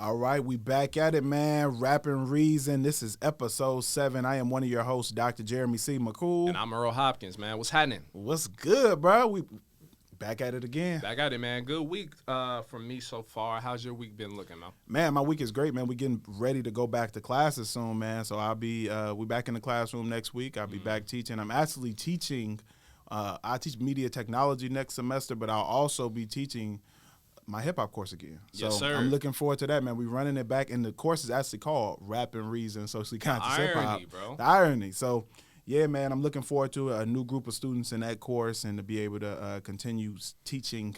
All right, we back at it, man. Rapping Reason. This is episode 7. I am one of your hosts, Dr. Jeremy C. McCool. And I'm Earl Hopkins, man. What's happening? What's good, bro? We back at it again. Back at it, man. Good week for me so far. How's your week been looking, man? Man, my week is great, man. We getting ready to go back to classes soon, man. So I'll be we back in the classroom next week. I'll be back teaching. I'm actually teaching. I teach media technology next semester, but I'll also be teaching my hip-hop course again. So yes, sir. I'm looking forward to that, man. We're running it back, and the course is actually called Rapping Reason, Socially Conscious Hip-Hop. Irony, bro. The irony. So, yeah, man, I'm looking forward to a new group of students in that course and to be able to continue teaching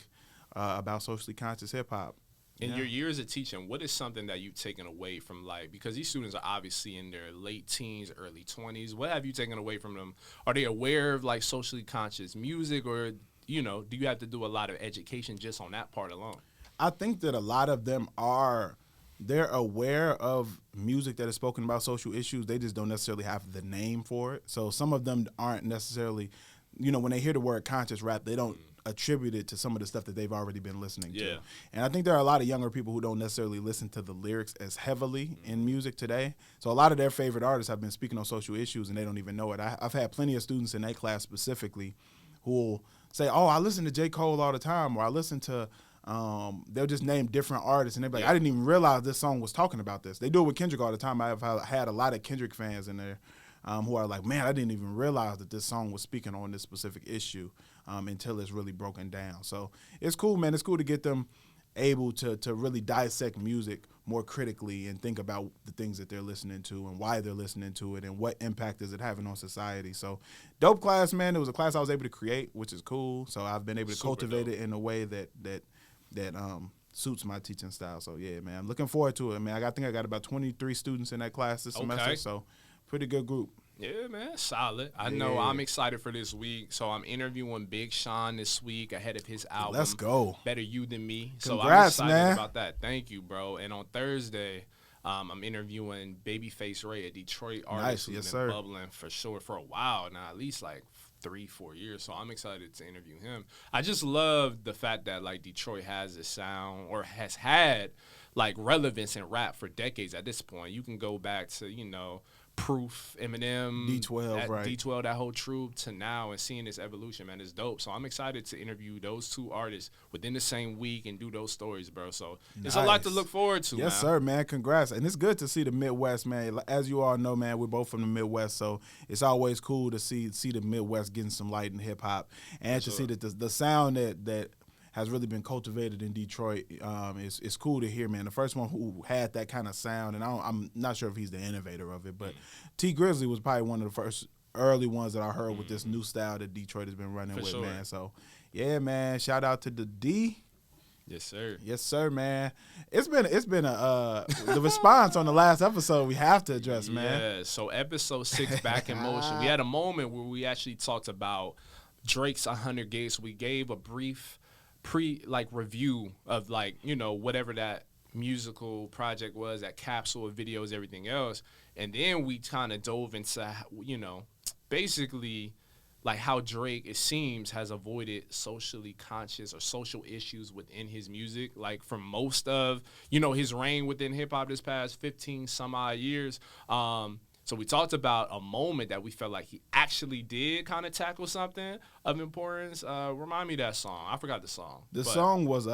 about socially conscious hip-hop. In your years of teaching, what is something that you've taken away from life? Because these students are obviously in their late teens, early 20s. What have you taken away from them? Are they aware of, like, socially conscious music, or do you have to do a lot of education just on that part alone? I think that a lot of them they're aware of music that is spoken about social issues. They just don't necessarily have the name for it. So some of them aren't necessarily, when they hear the word conscious rap, they don't attribute it to some of the stuff that they've already been listening to. And I think there are a lot of younger people who don't necessarily listen to the lyrics as heavily in music today. So a lot of their favorite artists have been speaking on social issues and they don't even know it. I've had plenty of students in that class specifically who will say, oh, I listen to J. Cole all the time, or I listen to, they'll just name different artists, and they'll be like, I didn't even realize this song was talking about this. They do it with Kendrick all the time. I've had a lot of Kendrick fans in there who are like, man, I didn't even realize that this song was speaking on this specific issue until it's really broken down. So it's cool, man. It's cool to get them able to really dissect music more critically and think about the things that they're listening to and why they're listening to it and what impact is it having on society. So dope class, man. It was a class I was able to create, which is cool. So I've been able to cultivate it in a way that suits my teaching style. So yeah, man, I'm looking forward to it, man. I think I got about 23 students in that class this semester, so pretty good group. Yeah, man, solid. I know I'm excited for this week. So I'm interviewing Big Sean this week ahead of his album. Let's go. Better You Than Me. Congrats, so I'm excited man. about that. Thank you, bro. And on Thursday, I'm interviewing Babyface Ray, a Detroit artist who's been bubbling for sure for a while now, at least like 3-4 years. So I'm excited to interview him. I just love the fact that like Detroit has a sound, or has had like relevance in rap for decades at this point. You can go back to, Proof, Eminem, D12, right? D12, that whole troop, to now, and seeing this evolution, man, is dope. So I'm excited to interview those two artists within the same week and do those stories, bro. So it's a lot to look forward to, Yes, sir, man. Congrats. And it's good to see the Midwest, man. As you all know, man, we're both from the Midwest, so it's always cool to see the Midwest getting some light in hip-hop and to see that the sound that has really been cultivated in Detroit. It's cool to hear, man. The first one who had that kind of sound, and I'm not sure if he's the innovator of it, but T Grizzly was probably one of the first early ones that I heard with this new style that Detroit has been running with, man. So, yeah, man, shout out to the D. Yes, sir. Yes, sir, man. It's been the response on the last episode we have to address, man. Yeah, so episode 6, Back in Motion. We had a moment where we actually talked about Drake's 100 Gates. We gave a brief review of whatever that musical project was, that capsule of videos, everything else, and then we kind of dove into basically like how Drake, it seems, has avoided socially conscious or social issues within his music, like for most of his reign within hip hop this past 15 some odd years. So we talked about a moment that we felt like he actually did kind of tackle something of importance. Remind me of that song. I forgot the song. The song was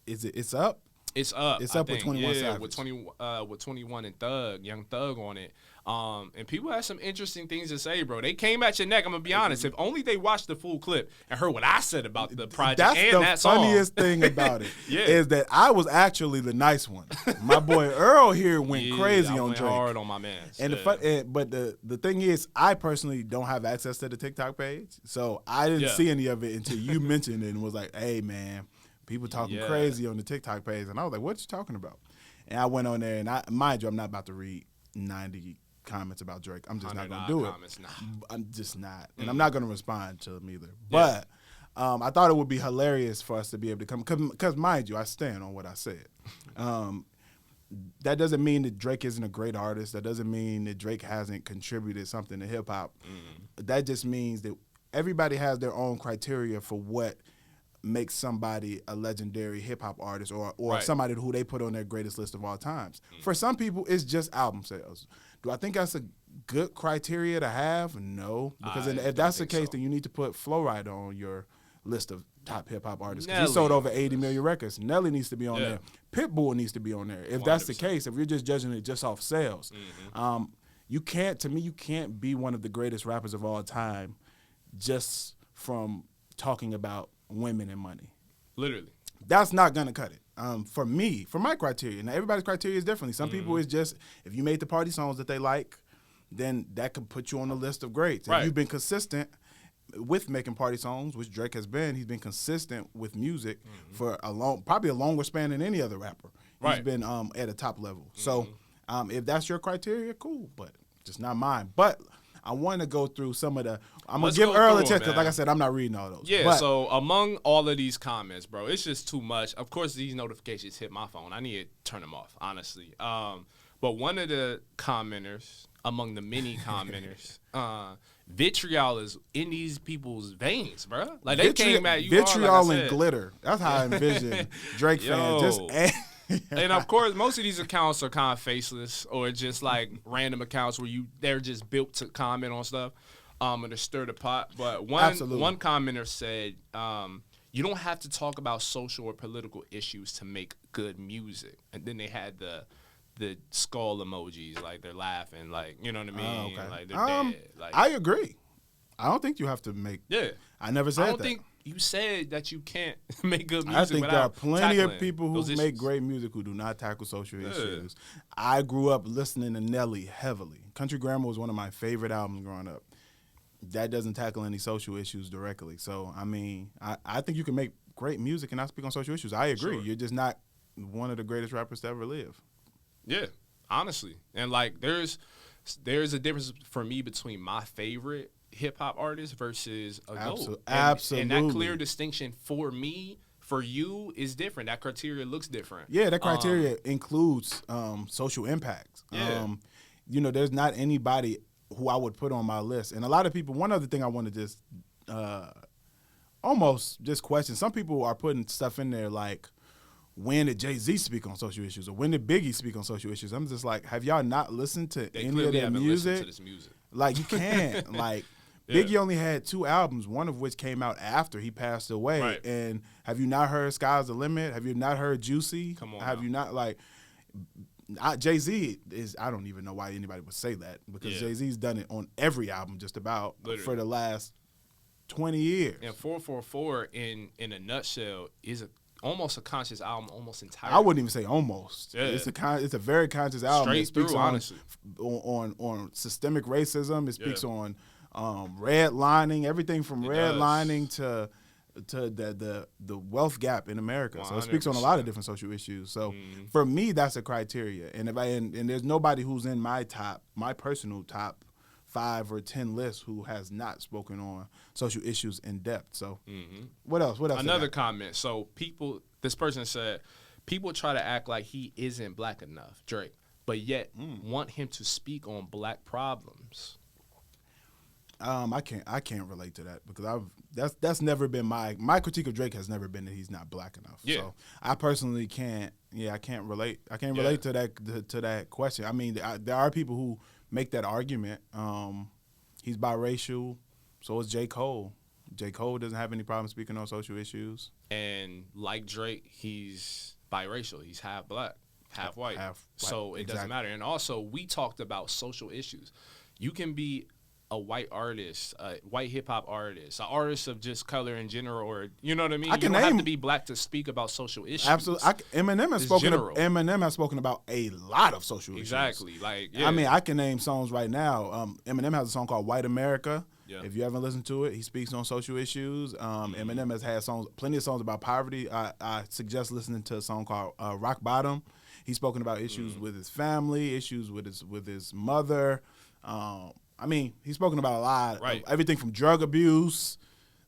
It's Up? It's Up. It's Up with 21 Savage. With 21 and Young Thug on it. And people had some interesting things to say, bro. They came at your neck, I'm going to be honest. If only they watched the full clip and heard what I said about the project that song. That's the funniest thing about it is that I was actually the nice one. My boy Earl here went crazy on Drake. Hard on my man. But the thing is, I personally don't have access to the TikTok page, so I didn't see any of it until you mentioned it and was like, hey, man, people talking crazy on the TikTok page. And I was like, what you talking about? And I went on there, and mind you, I'm not about to read 90 comments about Drake. I'm just not going to do it. I'm just not. And I'm not going to respond to them either. But I thought it would be hilarious for us to be able to come, because mind you, I stand on what I said. That doesn't mean that Drake isn't a great artist. That doesn't mean that Drake hasn't contributed something to hip-hop. That just means that everybody has their own criteria for what makes somebody a legendary hip hop artist or somebody who they put on their greatest list of all times. For some people, it's just album sales. Do I think that's a good criteria to have? No, because if that's the case, then you need to put Flo Rida on your list of top hip hop artists. He sold over 80 million records. Nelly needs to be on there. Pitbull needs to be on there. If 100%. That's the case, if you're just judging it just off sales, you can't be one of the greatest rappers of all time just from talking about women and money. Literally. That's not going to cut it. For me, for my criteria. Now, everybody's criteria is differently. Some people is just, if you made the party songs that they like, then that could put you on the list of greats. If you've been consistent with making party songs, which Drake has been, he's been consistent with music for probably a longer span than any other rapper. He's been at a top level. So if that's your criteria, cool, but just not mine. But I want to go through some of the. I'm going to give Earl a chance because, like I said, I'm not reading all those. Yeah, but, so among all of these comments, bro, it's just too much. Of course, these notifications hit my phone. I need to turn them off, honestly. But one of the commenters, among the many commenters, vitriol is in these people's veins, bro. Like, they came at you vitriol like and glitter. That's how I envision Drake fans. Just and of course, most of these accounts are kind of faceless or just like random accounts where they're just built to comment on stuff and to stir the pot. But one commenter said, you don't have to talk about social or political issues to make good music. And then they had the skull emojis, like they're laughing, like, you know what I mean? Okay. Like they're dead. Like, I agree. I don't think you have to make. Yeah. I never said that. I don't think you said that you can't make good music. I think there are plenty of people who make make great music who do not tackle social issues. I grew up listening to Nelly heavily. Country Grammar was one of my favorite albums growing up. That doesn't tackle any social issues directly. So, I mean, I think you can make great music and not speak on social issues. I agree. Sure. You're just not one of the greatest rappers to ever live. Yeah, honestly. And, like, there's a difference for me between my favorite hip-hop artist versus a GOAT. Absolutely. And that clear distinction for me, for you, is different. That criteria looks different. Yeah, that criteria includes social impact. Yeah. There's not anybody who I would put on my list. And a lot of people, one other thing I want to just almost just question, some people are putting stuff in there like, when did Jay-Z speak on social issues or when did Biggie speak on social issues? I'm just like, have y'all not listened to any of their music? To this music? Like, you can't. Like, Biggie only had 2 albums, one of which came out after he passed away. Right. And have you not heard Sky's the Limit? Have you not heard Juicy? Come on. Have you not, like, Jay-Z is, I don't even know why anybody would say that because Jay-Z's done it on every album just about for the last 20 years. And 444 in a nutshell is almost a conscious album, almost entirely. I wouldn't even say almost. Yeah. It's a very conscious album. Straight it speaks through, honestly. on systemic racism. It speaks on redlining, everything from redlining to the wealth gap in America. 100%. So it speaks on a lot of different social issues. So for me, that's a criteria. And and there's nobody who's in my personal top 5 or 10 lists who has not spoken on social issues in depth. So what else? Another comment. So this person said, people try to act like he isn't black enough, Drake, but yet want him to speak on black problems. I can't relate to that because that's never been my critique of Drake has never been that he's not black enough. Yeah. So I personally can't. Yeah, I can't relate. I can't relate to that question. I mean, there are people who make that argument. He's biracial, so is J. Cole. J. Cole doesn't have any problem speaking on social issues. And like Drake, he's biracial. He's half black, half white. So it doesn't matter. And also, we talked about social issues. You can be a white artist, a white hip-hop artist, an artist of just color in general, or, you know what I mean? You don't have to be black to speak about social issues. Absolutely. Eminem has spoken about a lot of social issues. Exactly. Like, I mean, I can name songs right now. Eminem has a song called White America. Yeah. If you haven't listened to it, he speaks on social issues. Eminem has had plenty of songs about poverty. I suggest listening to a song called Rock Bottom. He's spoken about issues with his family, issues with his mother. I mean, he's spoken about a lot, of everything from drug abuse.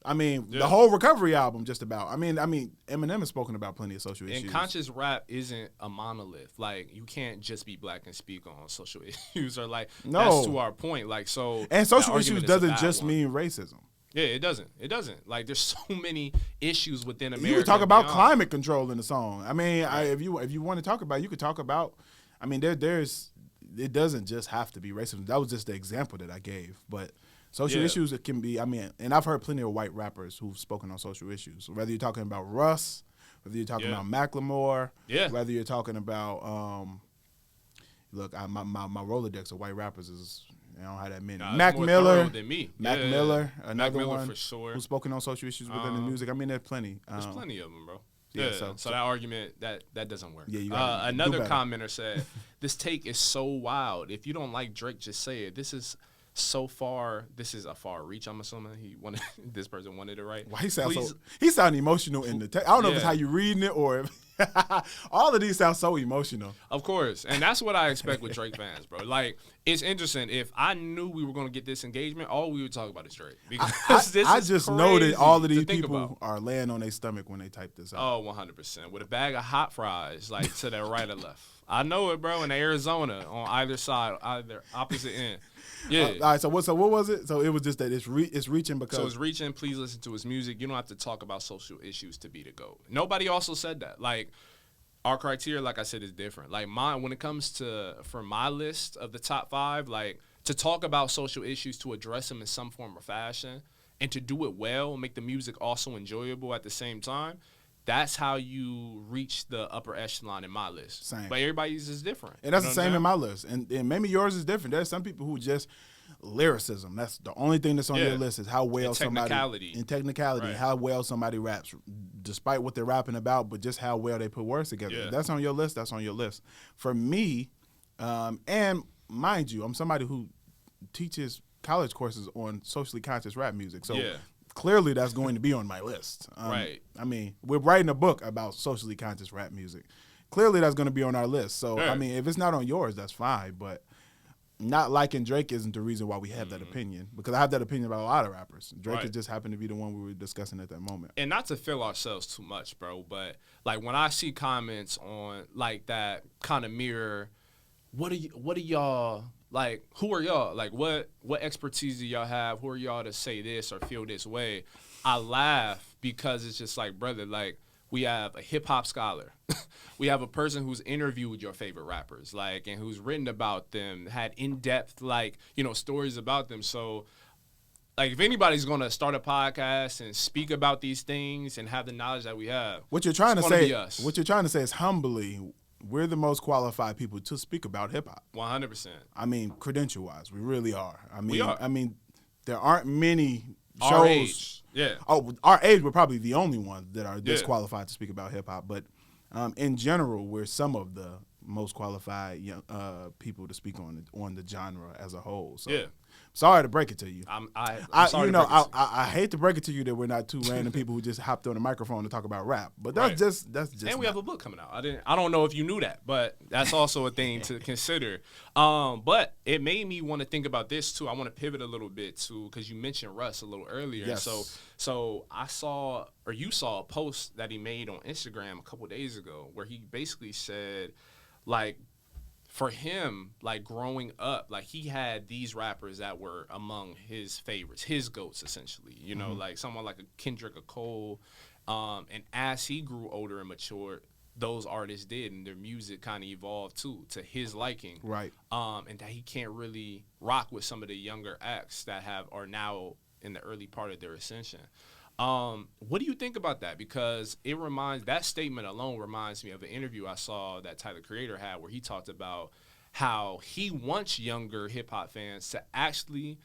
I mean, the whole Recovery album, just about. I mean, Eminem has spoken about plenty of social issues. And conscious rap isn't a monolith. Like, you can't just be black and speak on social issues, or like that's to our point. Like, so and social issues doesn't just mean racism. Yeah, it doesn't. It doesn't. Like, there's so many issues within America. You could talk about climate control in the song. I mean, right. if you want to talk about it, you could talk about, I mean, there's it doesn't just have to be racism. That was just the example that I gave. But social issues, it can be, I mean, and I've heard plenty of white rappers who've spoken on social issues. Whether you're talking about Russ, whether you're talking about Macklemore, whether you're talking about, look, my Rolodex of white rappers is, I don't have that many. Mac Miller, than me. Mac Miller, another Mac Miller one for sure. who's spoken on social issues within the music. I mean, there's plenty. There's plenty of them, bro. Yeah, so that argument, that doesn't work. Yeah, you another commenter said, this take is so wild. If you don't like Drake, just say it. This is a far reach, I'm assuming. This person wanted it right. Why he sound emotional in the text. I don't know if it's how you reading it or if all of these sound so emotional. Of course. And that's what I expect with Drake fans, bro. Like, it's interesting. If I knew we were going to get this engagement, all we would talk about is Drake. Because I just know that all of these people are laying on their stomach when they type this out. Oh, 100%. With a bag of hot fries, like, to their right or left. I know it, bro, in Arizona, on either side, either opposite end. Yeah. All right, so what was it? So it was just that it's reaching because... So it's reaching. Please listen to his music. You don't have to talk about social issues to be the GOAT. Nobody also said that. Like, our criteria, like I said, is different. Like, when it comes to, for my list of the top 5, like, to talk about social issues, to address them in some form or fashion, and to do it well, make the music also enjoyable at the same time, that's how you reach the upper echelon in my list. Same. But everybody's is different. And that's the same in my list. And maybe yours is different. There's some people who just lyricism. That's the only thing that's on your list is how well technicality. Right. How well somebody raps, despite what they're rapping about, but just how well they put words together. If that's on your list, that's on your list. For me, and mind you, I'm somebody who teaches college courses on socially conscious rap music. So clearly that's going to be on my list. Right. I mean, we're writing a book about socially conscious rap music. Clearly that's going to be on our list. So, I mean, if it's not on yours, that's fine. But not liking Drake isn't the reason why we have that opinion. Because I have that opinion about a lot of rappers. Drake just happened to be the one we were discussing at that moment. And not to feel ourselves too much, bro, but, like, when I see comments on, like, that kind of mirror, what are y'all... Like, who are y'all? Like, what expertise do y'all have? Who are y'all to say this or feel this way? I laugh because it's just like, brother, like, we have a hip-hop scholar. We have a person who's interviewed your favorite rappers, like, and who's written about them, had in-depth, like, you know, stories about them. So, like, if anybody's going to start a podcast and speak about these things and have the knowledge that we have, what you're trying to say is humbly, we're the most qualified people to speak about hip-hop. 100%. I mean, credential-wise, we really are. We are. I mean, there aren't many shows. Our age. Yeah. Oh, our age, we're probably the only ones that are disqualified to speak about hip-hop. But in general, we're some of the most qualified people to speak on the genre as a whole. So. Yeah. Sorry to break it to you. I hate to break it to you that we're not two random people who just hopped on a microphone to talk about rap. But that's just. And we have a book coming out. I don't know if you knew that, but that's also a thing to consider. But it made me want to think about this too. I want to pivot a little bit too because you mentioned Russ a little earlier. Yes. So you saw a post that he made on Instagram a couple days ago where he basically said, like, for him, like, growing up, like, he had these rappers that were among his favorites, his GOATs, essentially. You know, like, someone like a Kendrick, a Cole. And as he grew older and matured, those artists did, and their music kind of evolved, too, to his liking. Right. And that he can't really rock with some of the younger acts that are now in the early part of their ascension. What do you think about that? Because that statement alone reminds me of an interview I saw that Tyler Creator had where he talked about how he wants younger hip-hop fans to actually,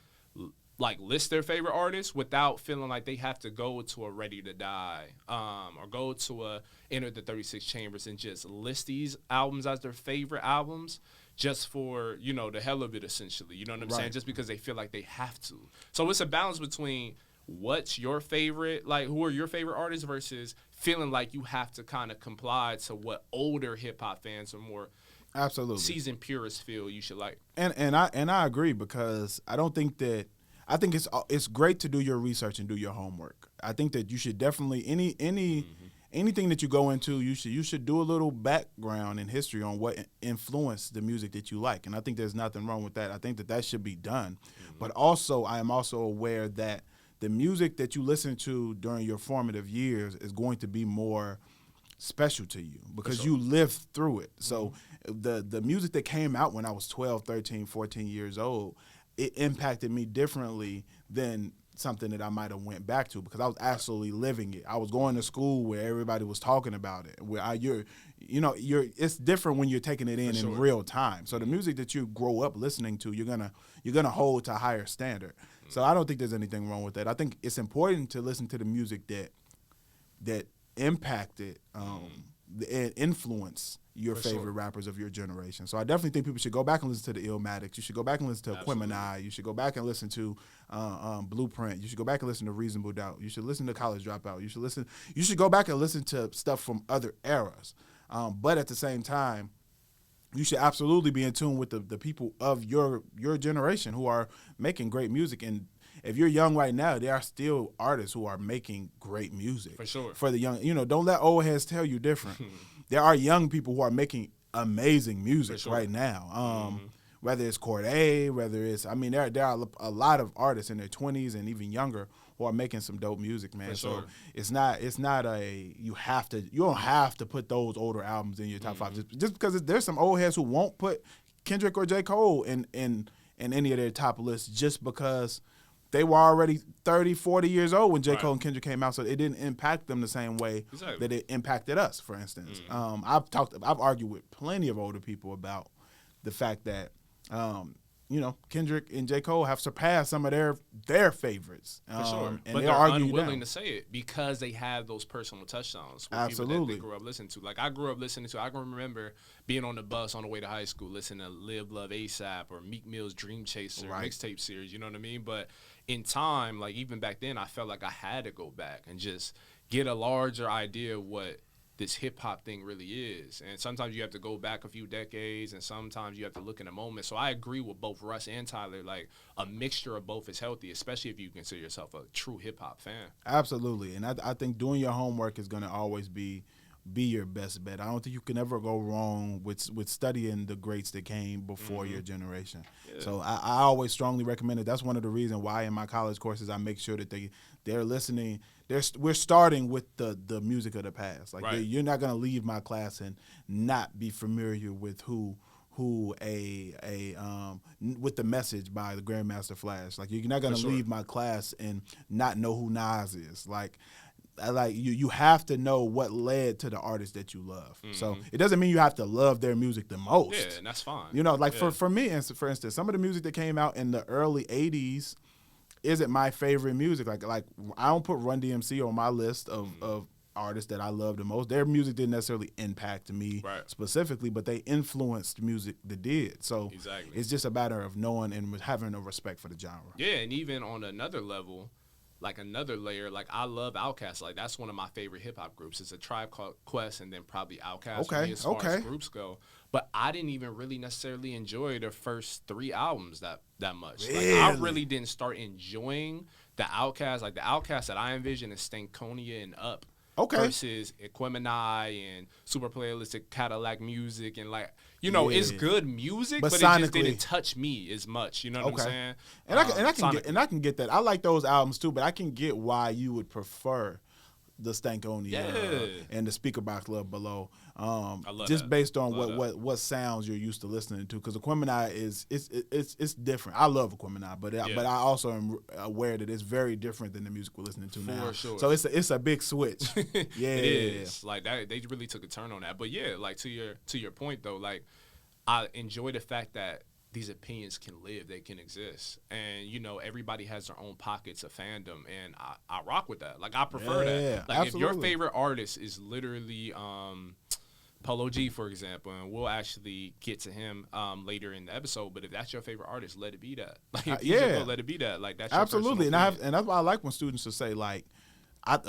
like, list their favorite artists without feeling like they have to go to a Ready to Die or go to a Enter the 36 Chambers and just list these albums as their favorite albums just for, you know, the hell of it, essentially. You know what I'm saying? Just because they feel like they have to. So it's a balance between what's your favorite, like, who are your favorite artists versus feeling like you have to kind of comply to what older hip-hop fans or more seasoned purists feel you should like. And I agree because I think it's great to do your research and do your homework. I think that you should definitely anything that you go into, you should do a little background and history on what influenced the music that you like. And I think there's nothing wrong with that. I think that should be done. But also, I am also aware that the music that you listen to during your formative years is going to be more special to you because you lived through it. So the music that came out when I was 12, 13, 14 years old, it impacted me differently than something that I might have went back to because I was absolutely living it. I was going to school where everybody was talking about it. Where it's different when you're taking it in real time. So the music that you grow up listening to, you're gonna hold to a higher standard. So I don't think there's anything wrong with that. I think it's important to listen to the music that impacted and influenced your favorite rappers of your generation. So I definitely think people should go back and listen to the Illmatics. You should go back and listen to Aquemini. You should go back and listen to Blueprint. You should go back and listen to Reasonable Doubt. You should listen to College Dropout. You should go back and listen to stuff from other eras. But at the same time, you should absolutely be in tune with the people of your generation who are making great music. And if you're young right now, there are still artists who are making great music. For sure. For the young, don't let old heads tell you different. There are young people who are making amazing music right now. Whether it's Cordae, whether it's, there are a lot of artists in their 20s and even younger who are making some dope music, man. So it's not you don't have to put those older albums in your top five just because there's some old heads who won't put Kendrick or J. Cole in any of their top lists just because they were already 30, 40 years old when J. Cole and Kendrick came out, so it didn't impact them the same way that it impacted us, for instance. I've argued with plenty of older people about the fact that Kendrick and J. Cole have surpassed some of their favorites. For sure. But they're unwilling to say it because they have those personal touchdowns with people that they grew up listening to. Like I grew up listening to, I can remember being on the bus on the way to high school listening to Live Love ASAP or Meek Mill's Dream Chaser mixtape series, you know what I mean? But in time, like even back then, I felt like I had to go back and just get a larger idea of what this hip-hop thing really is. And sometimes you have to go back a few decades, and sometimes you have to look in a moment. So I agree with both Russ and Tyler. Like, a mixture of both is healthy, especially if you consider yourself a true hip-hop fan. Absolutely. And I think doing your homework is going to always be your best bet. I don't think you can ever go wrong with studying the greats that came before your generation. Yeah. So I always strongly recommend it. That's one of the reasons why in my college courses I make sure that they're listening. We're starting with the music of the past. Like you're not gonna leave my class and not be familiar with with the Message by the Grandmaster Flash. Like you're not gonna leave my class and not know who Nas is. Like you have to know what led to the artist that you love. So it doesn't mean you have to love their music the most. Yeah, and that's fine. For me, for instance, some of the music that came out in the early 80s isn't my favorite music. Like I don't put Run DMC on my list of artists that I love the most. Their music didn't necessarily impact me specifically, but they influenced music that did. So it's just a matter of knowing and having a respect for the genre. Yeah, and even on another level, like another layer, like I love Outkast. Like that's one of my favorite hip hop groups. It's a Tribe Called Quest and then probably Outkast for me as far as groups go. But I didn't even really necessarily enjoy their first 3 albums that much. Really? Like I really didn't start enjoying the Outkast. Like the Outkast that I envision is Stankonia and Up. Versus Aquemini and Super Playalistic Cadillac Music and it's good music, but it just didn't touch me as much. You know what I'm saying? And I can get that. I like those albums too, but I can get why you would prefer the Stankonia and the Speaker Box Love Below. Just based on what sounds you're used to listening to, because Aquemini it's different. I love Aquemini, but I also am aware that it's very different than the music we're listening to now. For sure. So it's a big switch. Yeah, it is. Like that, they really took a turn on that. But yeah, like to your point though, like I enjoy the fact that these opinions can live, they can exist. And, everybody has their own pockets of fandom, and I rock with that. Like, I prefer that. Like, absolutely. If your favorite artist is literally Polo G, for example, and we'll actually get to him later in the episode, but if that's your favorite artist, let it be that. Like, let it be that. Like, that's your absolutely. And that's why I like when students will say, like,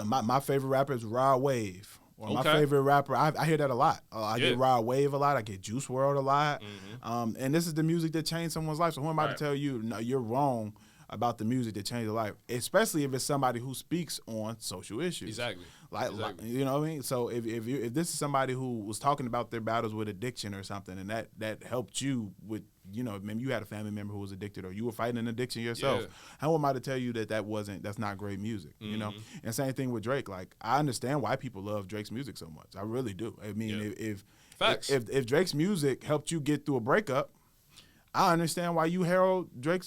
my favorite rapper is Rod Wave. Or my favorite rapper, I hear that a lot. I get Rod Wave a lot. I get Juice WRLD a lot. And this is the music that changed someone's life. So who am I to tell you, no, you're wrong about the music that changed their life, especially if it's somebody who speaks on social issues. Exactly. Like you know what I mean? So if this is somebody who was talking about their battles with addiction or something, and that helped you with, you know, maybe you had a family member who was addicted, or you were fighting an addiction yourself. Yeah. How am I to tell you that's not great music? You know? And same thing with Drake. Like, I understand why people love Drake's music so much. I really do. I mean, if Drake's music helped you get through a breakup, I understand why you herald Drake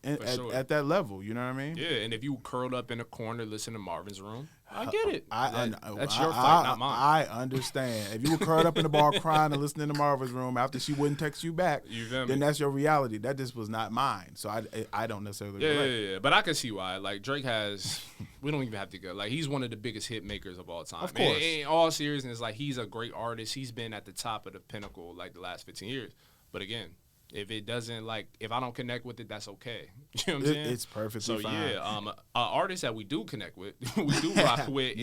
at that level. You know what I mean? Yeah, and if you curled up in a corner listening to Marvin's Room, I get it. That's your fight, not mine. I understand. If you were curled up in the bar crying and listening to Marvin's Room after she wouldn't text you back, then that's your reality. That just was not mine. So I don't necessarily relate. Yeah. But I can see why. Like, Drake has, we don't even have to go. Like, he's one of the biggest hit makers of all time. Of course. And in all seriousness, like, he's a great artist. He's been at the top of the pinnacle, like, the last 15 years. But again, if it doesn't, like, if I don't connect with it, that's okay. You know what I'm saying? It's perfectly fine. An artist that we do connect with, we do rock with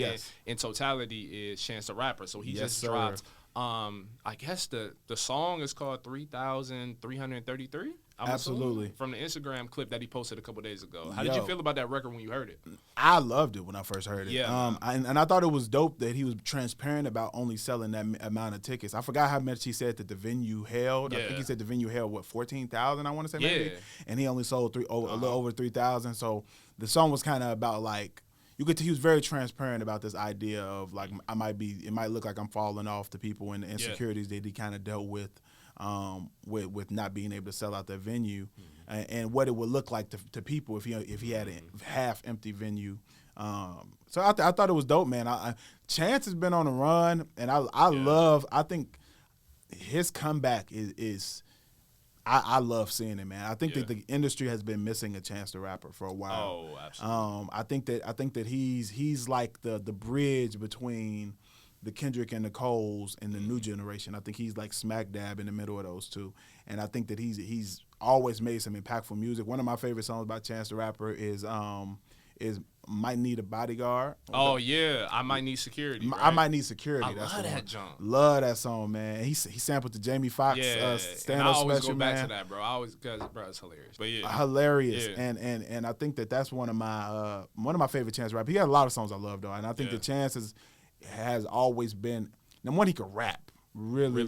in totality is Chance the Rapper. So he just dropped, I guess the song is called 3,333. Absolutely. From the Instagram clip that he posted a couple days ago. How did you feel about that record when you heard it? I loved it when I first heard it. Yeah. And I thought it was dope that he was transparent about only selling that amount of tickets. I forgot how much he said that the venue held. Yeah. I think he said the venue held, 14,000, I want to say maybe? Yeah. And he only sold a little over 3,000. So the song was kind of about, like, he was very transparent about this idea of, like, it might look like I'm falling off to people and the insecurities that he kind of dealt with not being able to sell out that venue, and what it would look like to people if he had a half empty venue. So I thought it was dope, man. Chance has been on a run, and I think his comeback is I love seeing it, man. I think that the industry has been missing a Chance the Rapper for a while. Oh, absolutely. I think that he's like the bridge between the Kendrick and the Coles and the new generation. I think he's like smack dab in the middle of those two. And I think that he's always made some impactful music. One of my favorite songs by Chance the Rapper is Might Need a Bodyguard. Oh, yeah. I Might Need Security. Right? I Might Need Security. That's love that jump. Love that song, man. He sampled the Jamie Foxx stand-up special, man. I always go back to that, bro. Because, bro, it's hilarious. But yeah. Hilarious. Yeah. And I think that's one of my favorite Chance rappers. He had a lot of songs I love, though. And I think the Chance has always been the one he could rap really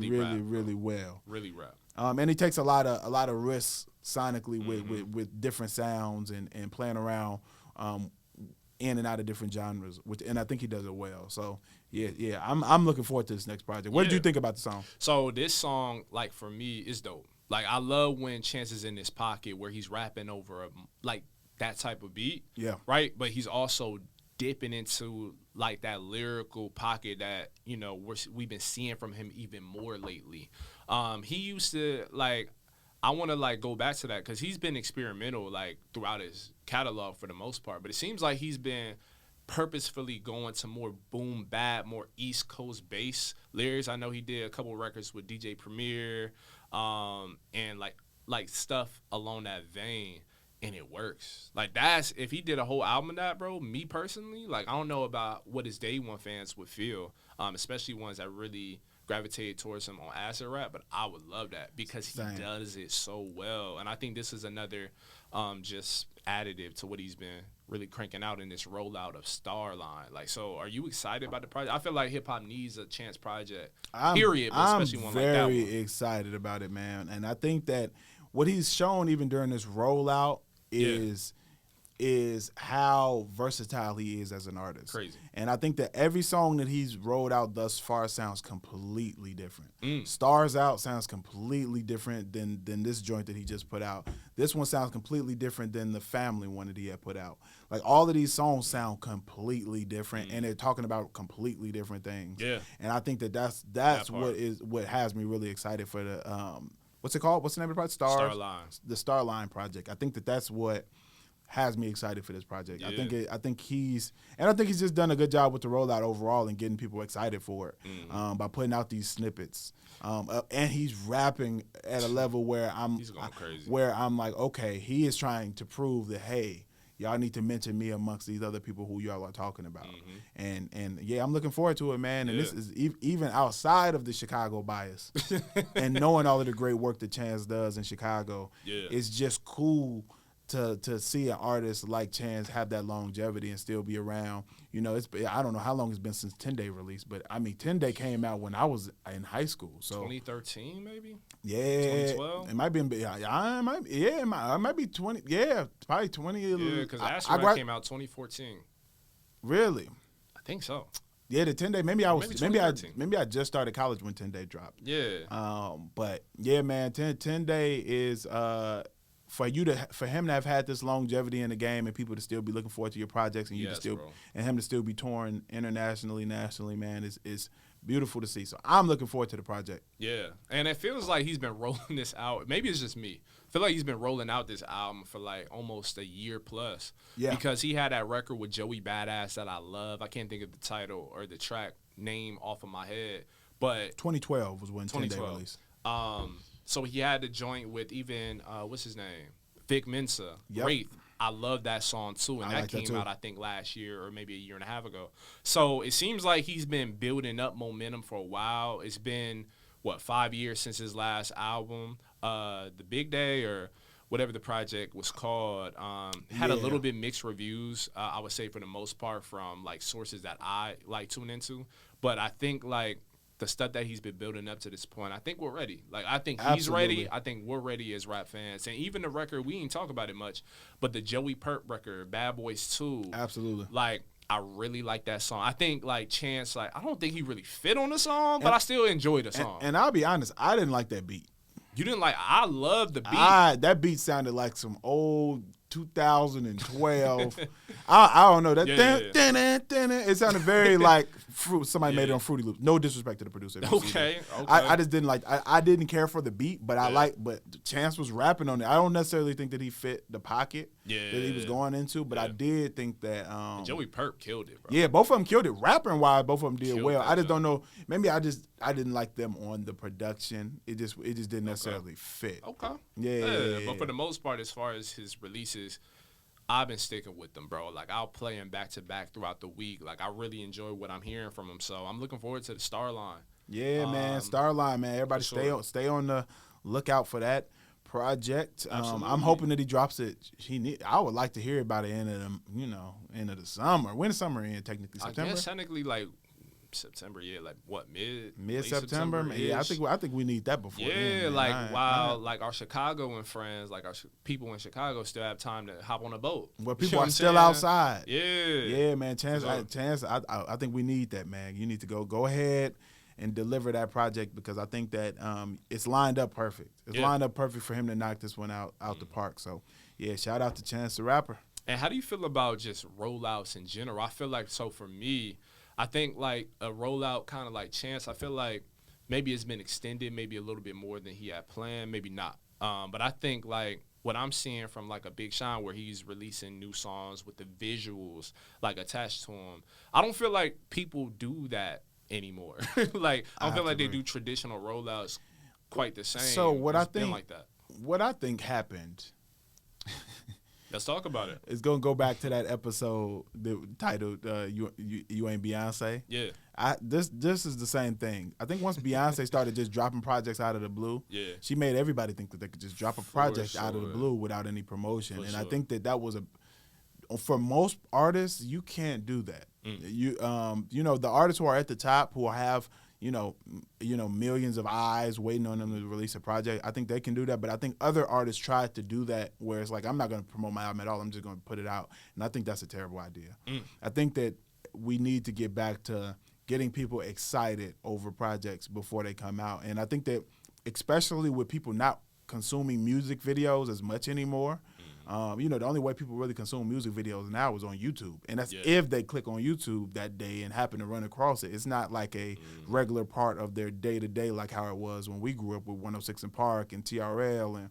well. Really rap. And he takes a lot of risks sonically with different sounds and playing around in and out of different genres, and I think he does it well. So yeah, I'm looking forward to this next project. What did you think about the song? So this song, like, for me, is dope. Like, I love when Chance is in this pocket where he's rapping over like that type of beat. Yeah. Right? But he's also dipping into, like, that lyrical pocket that, you know, we've been seeing from him even more lately. He used to, like, I want to, like, go back to that because he's been experimental, like, throughout his catalog for the most part. But it seems like he's been purposefully going to more boom bap, more East Coast bass lyrics. I know he did a couple records with DJ Premier and, like stuff along that vein. And it works. Like, if he did a whole album of that, bro, me personally, like, I don't know about what his Day One fans would feel, especially ones that really gravitated towards him on acid rap, but I would love that because he does it so well. And I think this is another just additive to what he's been really cranking out in this rollout of Starline. Like, so are you excited about the project? I feel like hip-hop needs a Chance project, period, but especially one like that one. I'm very excited about it, man. And I think that what he's shown even during this rollout is how versatile he is as an artist. Crazy. And I think that every song that he's rolled out thus far sounds completely different. Stars Out sounds completely different than this joint that he just put out. This one sounds completely different than the Family one that he had put out. Like, all of these songs sound completely different, and they're talking about completely different things. Yeah. And I think that's what has me really excited for the what's it called? What's the name of the project? Starline. The Starline project. I think that's what has me excited for this project. Yeah. I think he's just done a good job with the rollout overall and getting people excited for it by putting out these snippets. And he's rapping at a level where he's going crazy. Where I'm like, okay, he is trying to prove that, hey, y'all need to mention me amongst these other people who y'all are talking about. And yeah, I'm looking forward to it, man. And this is even outside of the Chicago bias and knowing all of the great work that Chance does in Chicago, it's just cool to see an artist like Chance have that longevity and still be around. You know, I don't know how long it's been since 10 Day released, but I mean 10 Day came out when I was in high school. So 2013 maybe? Yeah. 2012? It might be it might be 20. Yeah, probably 20. Yeah, cuz Asteroid came out 2014. Really? I think so. Yeah, the 10 Day. Maybe I just started college when 10 Day dropped. Yeah. But yeah, man, 10 Day is for him to have had this longevity in the game and people to still be looking forward to your projects and and him to still be touring internationally, nationally, man, is beautiful to see. So I'm looking forward to the project. Yeah, and it feels like he's been rolling this out. Maybe it's just me. I feel like he's been rolling out this album for like almost a year plus. Yeah. Because he had that record with Joey Badass that I love. I can't think of the title or the track name off of my head, but 2012 was when 10 Day released. So he had the joint with even what's his name, Vic Mensa, yep. Wraith. I love that song too, and that came out I think last year or maybe a year and a half ago. So it seems like he's been building up momentum for a while. It's been 5 years since his last album, The Big Day or whatever the project was called. Had a little bit mixed reviews. I would say for the most part from like sources that I like tune into, but I think like the stuff that he's been building up to this point, I think we're ready. Like, I think he's ready. I think we're ready as rap fans. And even the record, we ain't talk about it much, but the Joey Pert record, Bad Boys 2. Absolutely. Like, I really like that song. I think, like, Chance, like, I don't think he really fit on the song, but I still enjoy the song. And I'll be honest, I didn't like that beat. You didn't like, I love the beat. That beat sounded like some old 2012. I don't know. It sounded very like somebody made it on Fruity Loops. No disrespect to the producer. Okay. I just didn't like. I didn't care for the beat, but but Chance was rapping on it. I don't necessarily think that he fit the pocket that he was going into, but I did think that Joey Pert killed it, bro. Yeah, both of them killed it. Rapping wise, both of them did well. I just don't know. Maybe I didn't like them on the production. It just didn't necessarily fit. Okay. Yeah. But for the most part, as far as his releases, I've been sticking with them, bro. Like, I'll play him back to back throughout the week. Like, I really enjoy what I'm hearing from him. So I'm looking forward to the Starline. Yeah, man, Starline, man. Everybody stay on the lookout for that project. I'm hoping that he drops it. I would like to hear about it end of the summer. When the summer end, technically September. I guess technically like September, like what, mid September? Yeah, I think we need that before. Yeah, then, while like our Chicagoan friends, like our people in Chicago still have time to hop on a boat. Well, people are still outside. Yeah, man. Chance. I think we need that, man. You need to go ahead and deliver that project because I think that it's lined up perfect. It's lined up perfect for him to knock this one out the park. So yeah, shout out to Chance the Rapper. And how do you feel about just rollouts in general? I feel like for me, I think, like, a rollout kind of like Chance, I feel like maybe it's been extended, maybe a little bit more than he had planned, maybe not. But I think, like, what I'm seeing from, like, a Big Sean where he's releasing new songs with the visuals, like, attached to him, I don't feel like people do that anymore. Like, I don't feel like they do traditional rollouts quite the same. So what I think happened... Let's talk about it. It's gonna go back to that episode titled "You Ain't Beyonce." Yeah. This is the same thing. I think once Beyonce started just dropping projects out of the blue, she made everybody think that they could just drop a project out of the blue without any promotion. I think that was for most artists, you can't do that. The artists who are at the top who have millions of eyes waiting on them to release a project. I think they can do that, but I think other artists tried to do that where it's like, I'm not going to promote my album at all. I'm just going to put it out. And I think that's a terrible idea. I think that we need to get back to getting people excited over projects before they come out. And I think that especially with people not consuming music videos as much anymore, the only way people really consume music videos now is on YouTube. And that's if they click on YouTube that day and happen to run across it. It's not like a regular part of their day-to-day like how it was when we grew up with 106 and Park and TRL. And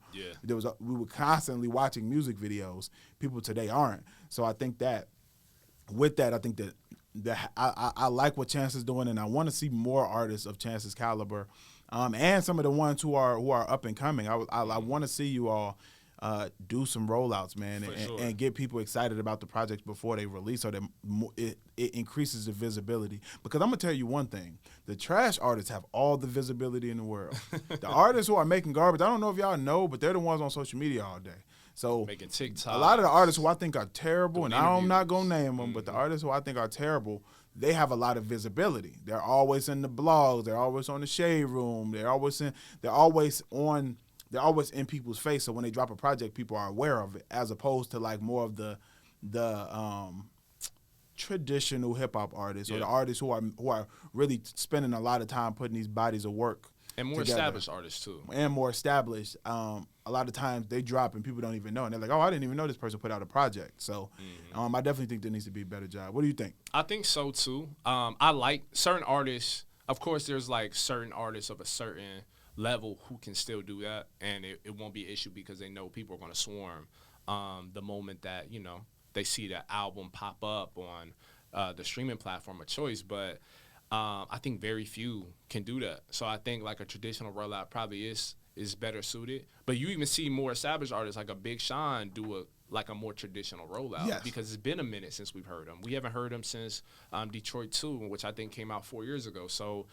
we were constantly watching music videos. People today aren't. So I think that with that, I think that I like what Chance is doing, and I want to see more artists of Chance's caliber and some of the ones who are up and coming. I want to see you all do some rollouts, man, and get people excited about the projects before they release, so that it increases the visibility. Because I'm gonna tell you one thing: the trash artists have all the visibility in the world. The artists who are making garbage, I don't know if y'all know, but they're the ones on social media all day. So making TikToks. A lot of the artists who I think are terrible, and I'm not gonna name them, but the artists who I think are terrible, they have a lot of visibility. They're always in the blogs. They're always on the Shade Room. They're always in people's face. So when they drop a project, people are aware of it, as opposed to like more of the traditional hip hop artists or the artists who are really spending a lot of time putting these bodies of work. And more together. established artists too. And more established. A lot of times they drop and people don't even know, and they're like, "Oh, I didn't even know this person put out a project." So, I definitely think there needs to be a better job. What do you think? I think so too. I like certain artists. Of course, there's like certain artists of a certain level who can still do that, and it won't be an issue because they know people are going to swarm the moment that they see that album pop up on the streaming platform of choice. But I think very few can do that. So I think like a traditional rollout probably is better suited. But you even see more established artists like a Big Sean do a more traditional rollout because it's been a minute since we've heard him. We haven't heard him since Detroit 2, which I think came out 4 years ago. So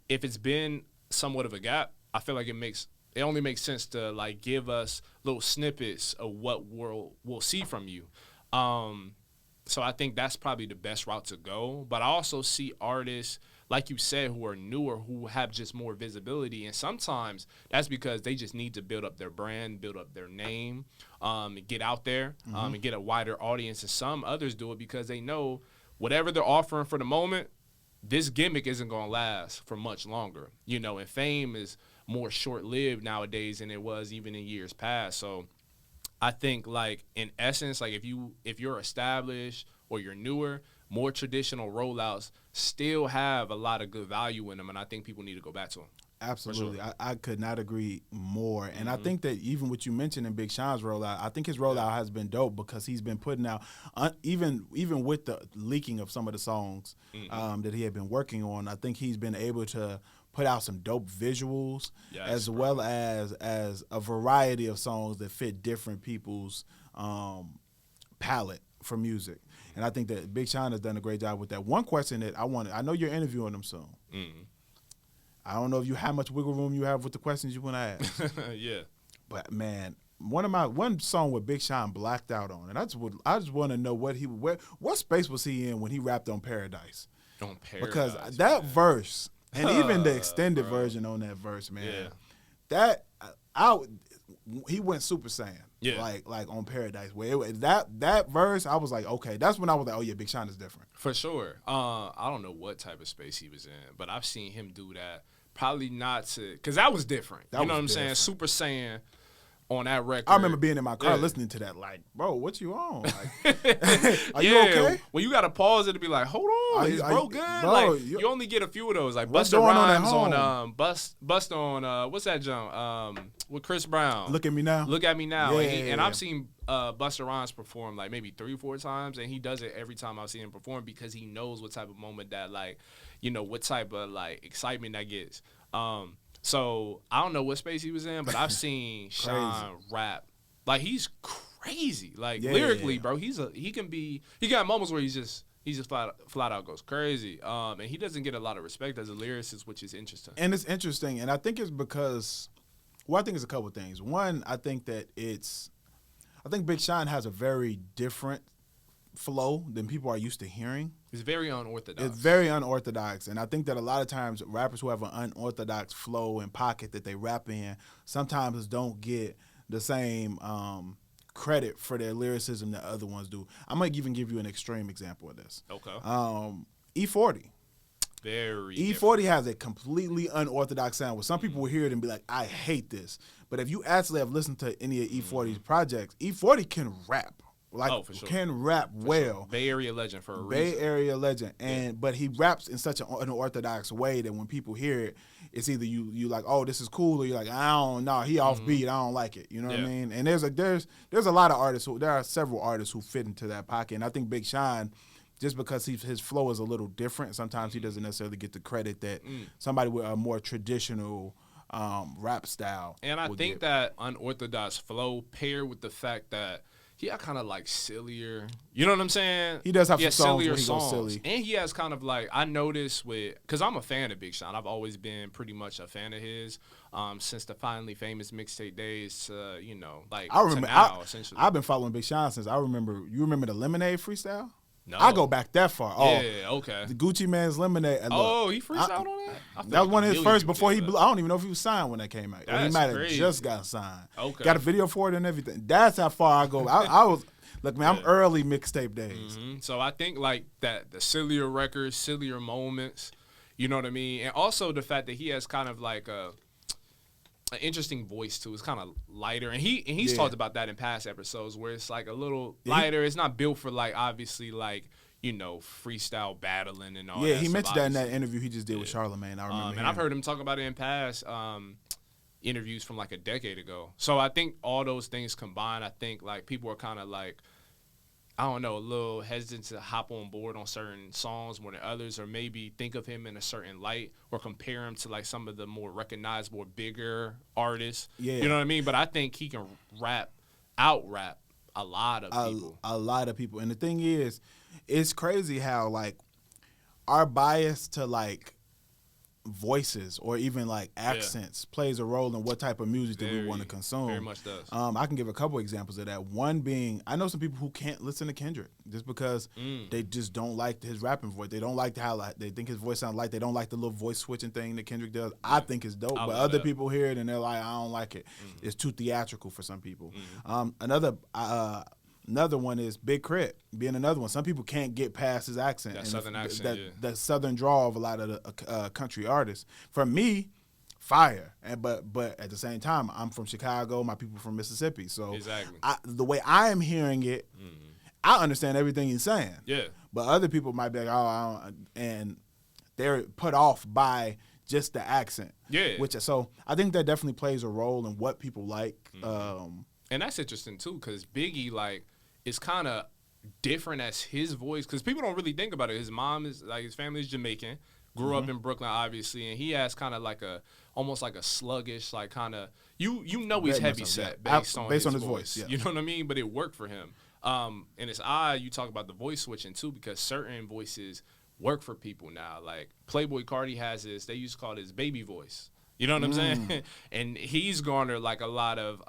if it's been somewhat of a gap, I feel like it only makes sense to like give us little snippets of what we'll see from you. So I think that's probably the best route to go. But I also see artists, like you said, who are newer, who have just more visibility. And sometimes that's because they just need to build up their brand, build up their name, get out there, and get a wider audience. And some others do it because they know whatever they're offering for the moment, this gimmick isn't going to last for much longer. And fame is more short-lived nowadays than it was even in years past. So I think, like, in essence, like if you're established or you're newer, more traditional rollouts still have a lot of good value in them, and I think people need to go back to them. Absolutely. Sure. I could not agree more. And I think that even what you mentioned in Big Sean's rollout, I think his rollout has been dope because he's been putting out, even with the leaking of some of the songs that he had been working on, I think he's been able to put out some dope visuals as well as a variety of songs that fit different people's palette for music. And I think that Big Sean has done a great job with that. One question that I know you're interviewing him soon. I don't know how much wiggle room you have with the questions you want to ask. Yeah. But man, one song with Big Sean blacked out on, and I just want to know what space was he in when he rapped on Paradise? On Paradise. Because that verse. And even the extended version on that verse, man, he went Super Saiyan, like on Paradise. Where that verse, I was like, okay, that's when I was like, oh yeah, Big Sean is different. For sure. I don't know what type of space he was in, but I've seen him do that. Probably not because that was different. You know what I'm saying? Super Saiyan on that record. I remember being in my car listening to that, like, bro, what you on? Like, are you okay? Well, you got to pause it to be like, hold on, is bro good? Bro, like, you only get a few of those. Like, Busta Rhymes on Bust on, what's that jump? With Chris Brown. Look at Me Now. Look at Me Now. And I've seen Busta Rhymes perform like maybe 3 or 4 times, and he does it every time I've seen him perform because he knows what type of moment that, like, what type of, like, excitement that gets. So I don't know what space he was in, but I've seen Sean rap. Like, he's crazy. Like, lyrically, bro, he got moments where he just flat out goes crazy. And he doesn't get a lot of respect as a lyricist, which is interesting. And it's interesting, and I think it's because, I think it's a couple of things. One, I think Big Sean has a very different flow than people are used to hearing. It's very unorthodox. It's very unorthodox, and I think that a lot of times rappers who have an unorthodox flow and pocket that they rap in sometimes don't get the same credit for their lyricism that other ones do. I might even give you an extreme example of this. Okay. E40. Very E40 different. Has a completely unorthodox sound where some people will hear it and be like, I hate this. But if you actually have listened to any of E40's projects, E40 can rap. Like, for sure. Can rap well. Sure. Bay Area legend for a reason. Bay Area legend. But he raps in such an unorthodox way that when people hear it, it's either you like, oh, this is cool, or you're like, I don't know, he offbeat, I don't like it. You know what I mean? And there's a lot of artists there are several artists who fit into that pocket. And I think Big Sean, just because his flow is a little different, sometimes he doesn't necessarily get the credit that somebody with a more traditional rap style. And I think that unorthodox flow paired with the fact that he had kind of like sillier, you know what I'm saying? He does have some songs where he goes silly. And he has kind of like, I noticed because I'm a fan of Big Sean. I've always been pretty much a fan of his since the Finally Famous mixtape days, you know, like I remember, to now, essentially. I've been following Big Sean since you remember the Lemonade freestyle? No. I go back that far. Yeah, okay. The Gucci Mane's Lemonade. Look, he freestyled on that? That was one of his first before he blew. I don't even know if he was signed when that came out. He might have just got signed. Okay. Got a video for it and everything. That's how far I go. I was, look, man, I'm early mixtape days. Mm-hmm. So I think like that, the sillier records, sillier moments, you know what I mean? And also the fact that he has kind of like an interesting voice too. It's kind of lighter, and he's talked about that in past episodes where it's like a little lighter. It's not built for like obviously like, you know, freestyle battling and all that. Yeah, he mentioned that in that interview he just did with Charlamagne. I remember. And I've heard him talk about it in past interviews from like a decade ago. So I think all those things combined, I think like people are kind of like, I don't know, a little hesitant to hop on board on certain songs more than others, or maybe think of him in a certain light or compare him to like some of the more recognizable, bigger artists. Yeah. You know what I mean? But I think he can out-rap a lot of people. A lot of people. And the thing is, it's crazy how like our bias to like voices or even like accents plays a role in what type of music that we want to consume. Very much does. I can give a couple examples of that. One being, I know some people who can't listen to Kendrick just because they just don't like his rapping voice. They don't like how they think his voice sounds like. They don't like the little voice switching thing that Kendrick does. I think it's dope, but other people hear it and they're like, I don't like it. It's too theatrical for some people. Another one is Big Crit being another one. Some people can't get past his accent. That southern accent, that southern drawl of a lot of the country artists. For me, fire. But at the same time, I'm from Chicago. My people from Mississippi. So exactly. The way I am hearing it, I understand everything he's saying. Yeah. But other people might be like, I don't, and they're put off by just the accent. Yeah. So I think that definitely plays a role in what people like. And that's interesting too, because Biggie like is kind of different as his voice, because people don't really think about it. His mom is like, his family is Jamaican, grew up in Brooklyn obviously, and he has kind of like almost like a sluggish, like kind of you know he's heavy set based on his voice. Yeah. You know what I mean? But it worked for him. And it's odd you talk about the voice switching too, because certain voices work for people now. Like Playboy Carti has this, they used to call it his baby voice. You know what I'm saying? And he's garnered like a lot of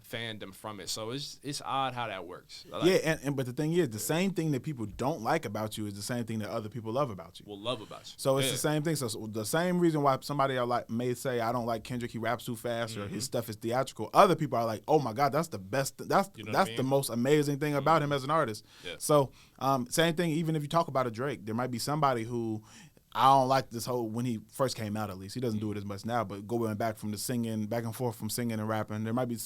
fandom from it. So it's odd how that works. But the thing is, the same thing that people don't like about you is the same thing that other people love about you. Will love about you. So it's the same thing. So the same reason why somebody may say, I don't like Kendrick, he raps too fast, or his stuff is theatrical. Other people are like, oh my God, that's the best. That's the most amazing thing about him as an artist. Yeah. So same thing, even if you talk about a Drake, there might be somebody who, I don't like this whole, when he first came out at least, he doesn't do it as much now, but going back from the singing, back and forth from singing and rapping, there might be,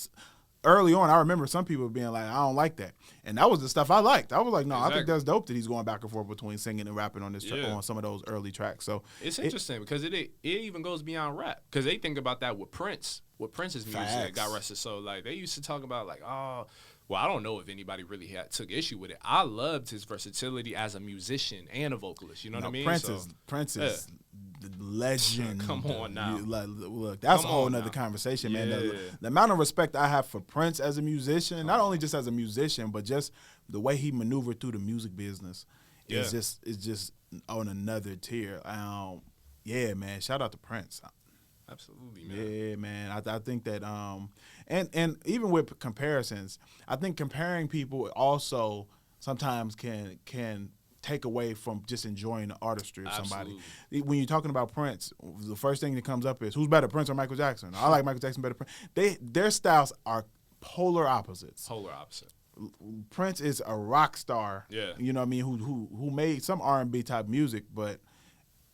early on, I remember some people being like, I don't like that. And that was the stuff I liked. I was like, no, I think that's dope that he's going back and forth between singing and rapping on this on some of those early tracks. So it's interesting because it even goes beyond rap, because they think about that with Prince, Prince's music, God rest his soul. Like they used to talk about like, oh, well, I don't know if anybody really took issue with it. I loved his versatility as a musician and a vocalist. You know what I mean? Prince is the legend. Come on now. Look, that's a whole nother conversation, man. The amount of respect I have for Prince as a musician, not only just as a musician, but just the way he maneuvered through the music business is just on another tier. Yeah, man. Shout out to Prince. Absolutely, man. Yeah, man. I think that and even with comparisons, I think comparing people also sometimes can take away from just enjoying the artistry of somebody. When you're talking about Prince, the first thing that comes up is, who's better, Prince or Michael Jackson? I like Michael Jackson better. Their styles are polar opposites. Polar opposite. Prince is a rock star. Yeah. You know what I mean? Who made some R&B type music,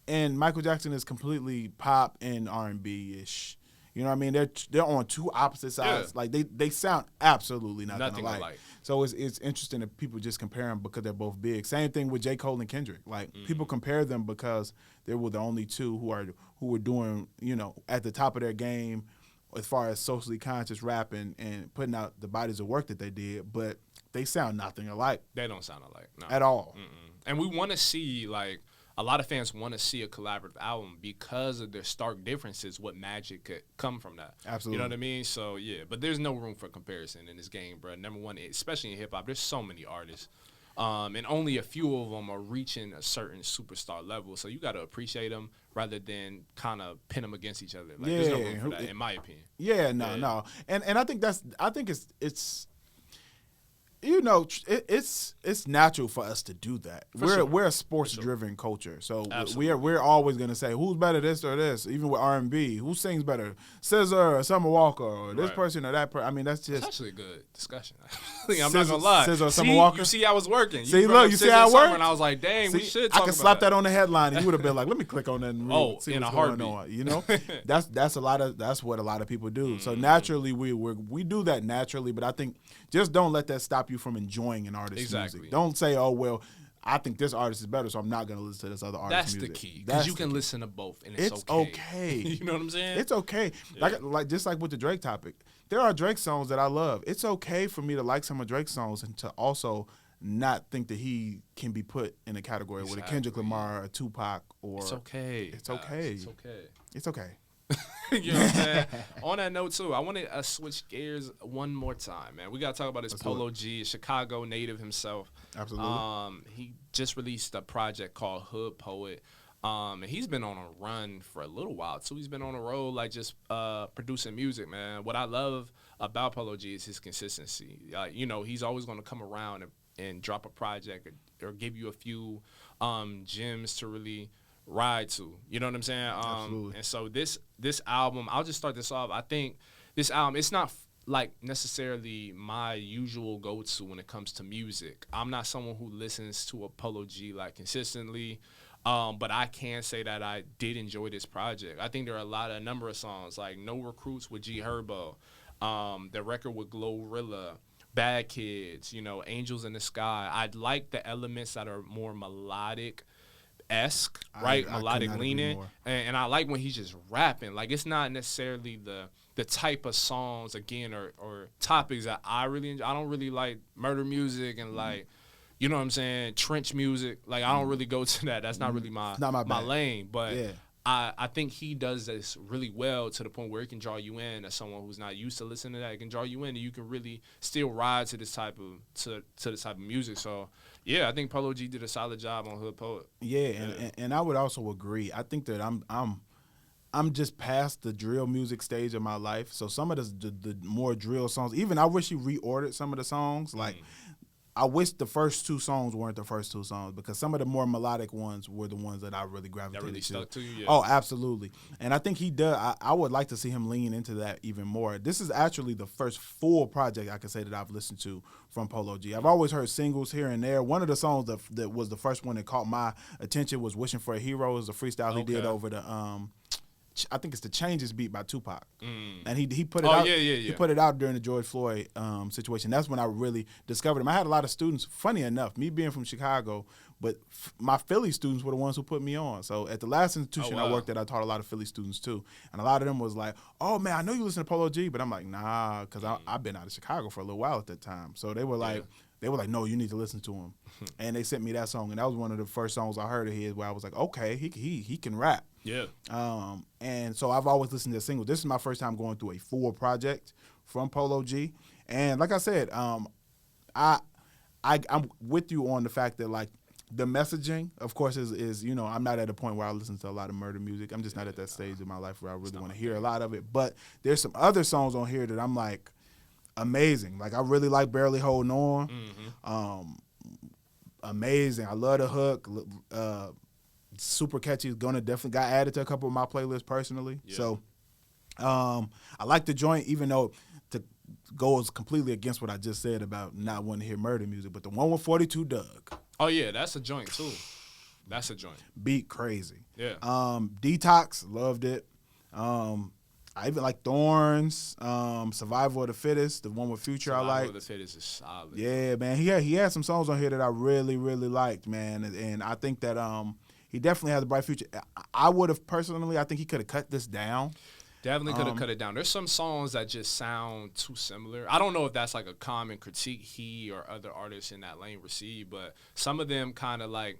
and Michael Jackson is completely pop and R&B ish. You know what I mean? They're on two opposite sides. Yeah. Like they sound absolutely nothing alike. So it's interesting that people just compare them because they're both big. Same thing with J. Cole and Kendrick. Like people compare them because they were the only two who were doing, at the top of their game as far as socially conscious rapping and putting out the bodies of work that they did. But they sound nothing alike. They don't sound alike. No. At all. And we want to see like a lot of fans want to see a collaborative album because of their stark differences. What magic could come from that? Absolutely. You know what I mean? So yeah, but there's no room for comparison in this game, bro. Number one, especially in hip hop, there's so many artists. And only a few of them are reaching a certain superstar level. So you got to appreciate them rather than kind of pin them against each other. Like, there's no room for that, in my opinion. Yeah, no. And I think it's you know, it's natural for us to do that. We're a sports driven culture, so we're always gonna say who's better, this or this. Even with R&B, who sings better, SZA or Summer Walker, or this person or that person. I mean, that's actually a good discussion. I'm not gonna lie. SZA or Summer Walker. You see, I was working. You see how it worked. And I was like, dang, we should. Talk I could slap that on the headline, and you would have been like, let me click on that and see in what's a heartbeat. going on. You know, that's what a lot of people do. So naturally, we do that naturally, but I think just don't let that stop you from enjoying an artist's music. Don't say, oh, well, I think this artist is better, so I'm not going to listen to this other artist's music. That's the key, because you can listen to both, and it's okay. You know what I'm saying? It's okay. Yeah. Like just like with the Drake topic, there are Drake songs that I love. It's okay for me to like some of Drake's songs and to also not think that he can be put in a category with a Kendrick Lamar, a Tupac, or it's okay. It's okay. It's okay. It's okay. You know what I'm saying? On that note, too, I want to switch gears one more time, man. We got to talk about this Polo G, Chicago native himself. Absolutely. He just released a project called Hood Poet. And he's been on a run for a little while, too. He's been on a road, like, just producing music, man. What I love about Polo G is his consistency. You know, he's always going to come around and drop a project or give you a few gems to really ride to. You know what I'm saying? Absolutely. And so this album, I'll just start this off. I think this album, it's not like necessarily my usual go-to when it comes to music. I'm not someone who listens to a Polo G like consistently, but I can say that I did enjoy this project. I think there are a number of songs like No Recruits with G Herbo, the record with Glorilla, Bad Kids, you know, Angels in the Sky. I like the elements that are more melodic, right? Melodic leaning. And I like when he's just rapping. Like, it's not necessarily the type of songs, again, or topics that I really enjoy. I don't really like murder music and like, you know what I'm saying, trench music. Like, I don't really go to that. That's not really my lane. But yeah. I think he does this really well to the point where it can draw you in as someone who's not used to listening to that. It can draw you in, and you can really still ride to this type of to this type of music. So yeah, I think Polo G did a solid job on Hood Poet. Yeah, and I would also agree. I think that I'm just past the drill music stage of my life. So some of the more drill songs, even I wish he reordered some of the songs. Like, I wish the first two songs weren't the first two songs, because some of the more melodic ones were the ones that I really gravitated to. That really stuck to you, yeah. Oh, absolutely. And I think he does. I would like to see him lean into that even more. This is actually the first full project I can say that I've listened to from Polo G. I've always heard singles here and there. One of the songs that was the first one that caught my attention was Wishing for a Hero. It was a freestyle he did over the I think it's the Changes beat by Tupac, and he put it out. He put it out during the George Floyd situation. That's when I really discovered him. I had a lot of students. Funny enough, me being from Chicago, but my Philly students were the ones who put me on. So at the last institution I worked at, I taught a lot of Philly students too, and a lot of them was like, "Oh man, I know you listen to Polo G," but I'm like, "Nah," because I've been out of Chicago for a little while at that time. So they were like. They were like, no, you need to listen to him. And they sent me that song, and that was one of the first songs I heard of his where I was like, okay, he can rap. Yeah. And so I've always listened to singles. This is my first time going through a full project from Polo G. And like I said, I'm with you on the fact that, like, the messaging, of course, is you know, I'm not at a point where I listen to a lot of murder music. I'm just not at that stage of my life where I really want to hear a lot of it. But there's some other songs on here that I'm like, amazing. Like, I really like Barely Holding On. Amazing. I love the hook. Super catchy. Definitely got added to a couple of my playlists personally. Yeah. So I like the joint, even though to goes completely against what I just said about not wanting to hear murder music. But the one with 42 Doug. Oh yeah, that's a joint too. That's a joint. Beat crazy. Yeah. Detox, loved it. I even like Thorns, Survival of the Fittest, the one with Future. I like. Survival of the Fittest is solid. Yeah, man. He had some songs on here that I really, really liked, man. And I think that he definitely has a bright future. I would have personally, I think he could have cut this down. Definitely could have cut it down. There's some songs that just sound too similar. I don't know if that's like a common critique he or other artists in that lane receive, but some of them kind of like,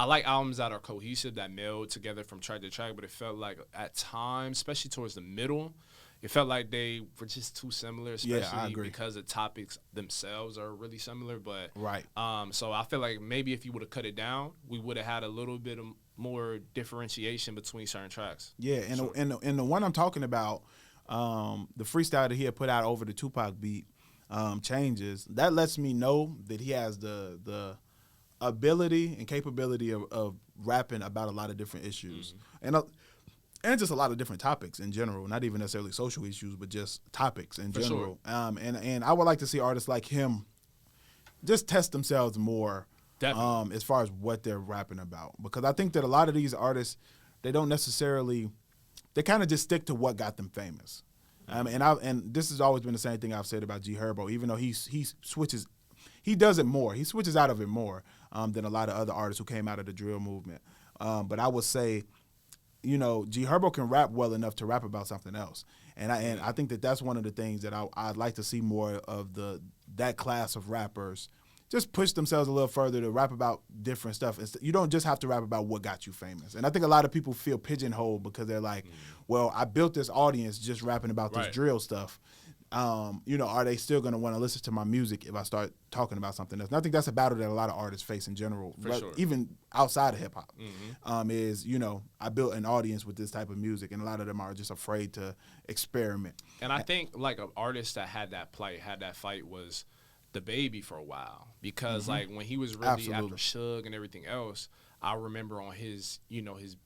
I like albums that are cohesive, that meld together from track to track, but it felt like at times, especially towards the middle, it felt like they were just too similar, especially because the topics themselves are really similar. But so I feel like maybe if you would have cut it down, we would have had a little bit of more differentiation between certain tracks. Yeah, and the one I'm talking about, the freestyle that he had put out over the Tupac beat, Changes, that lets me know that he has the ability and capability of rapping about a lot of different issues. And just a lot of different topics in general, not even necessarily social issues, but just topics in general. Sure. And I would like to see artists like him just test themselves more as far as what they're rapping about. Because I think that a lot of these artists, they don't necessarily, they kind of just stick to what got them famous. And this has always been the same thing I've said about G Herbo, even though he switches, he does it more. He switches out of it more than a lot of other artists who came out of the drill movement. But I would say, you know, G Herbo can rap well enough to rap about something else, and I think that that's one of the things that I'd like to see more of that class of rappers just push themselves a little further to rap about different stuff. You don't just have to rap about what got you famous. And I think a lot of people feel pigeonholed because they're like, well, I built this audience just rapping about this drill stuff. You know, are they still going to want to listen to my music if I start talking about something else? And I think that's a battle that a lot of artists face in general, even outside of hip-hop, is, you know, I built an audience with this type of music, and a lot of them are just afraid to experiment. And I think, like, an artist that had that fight was the Baby for a while, because, like, when he was really after Suge and everything else, I remember on his, you know, his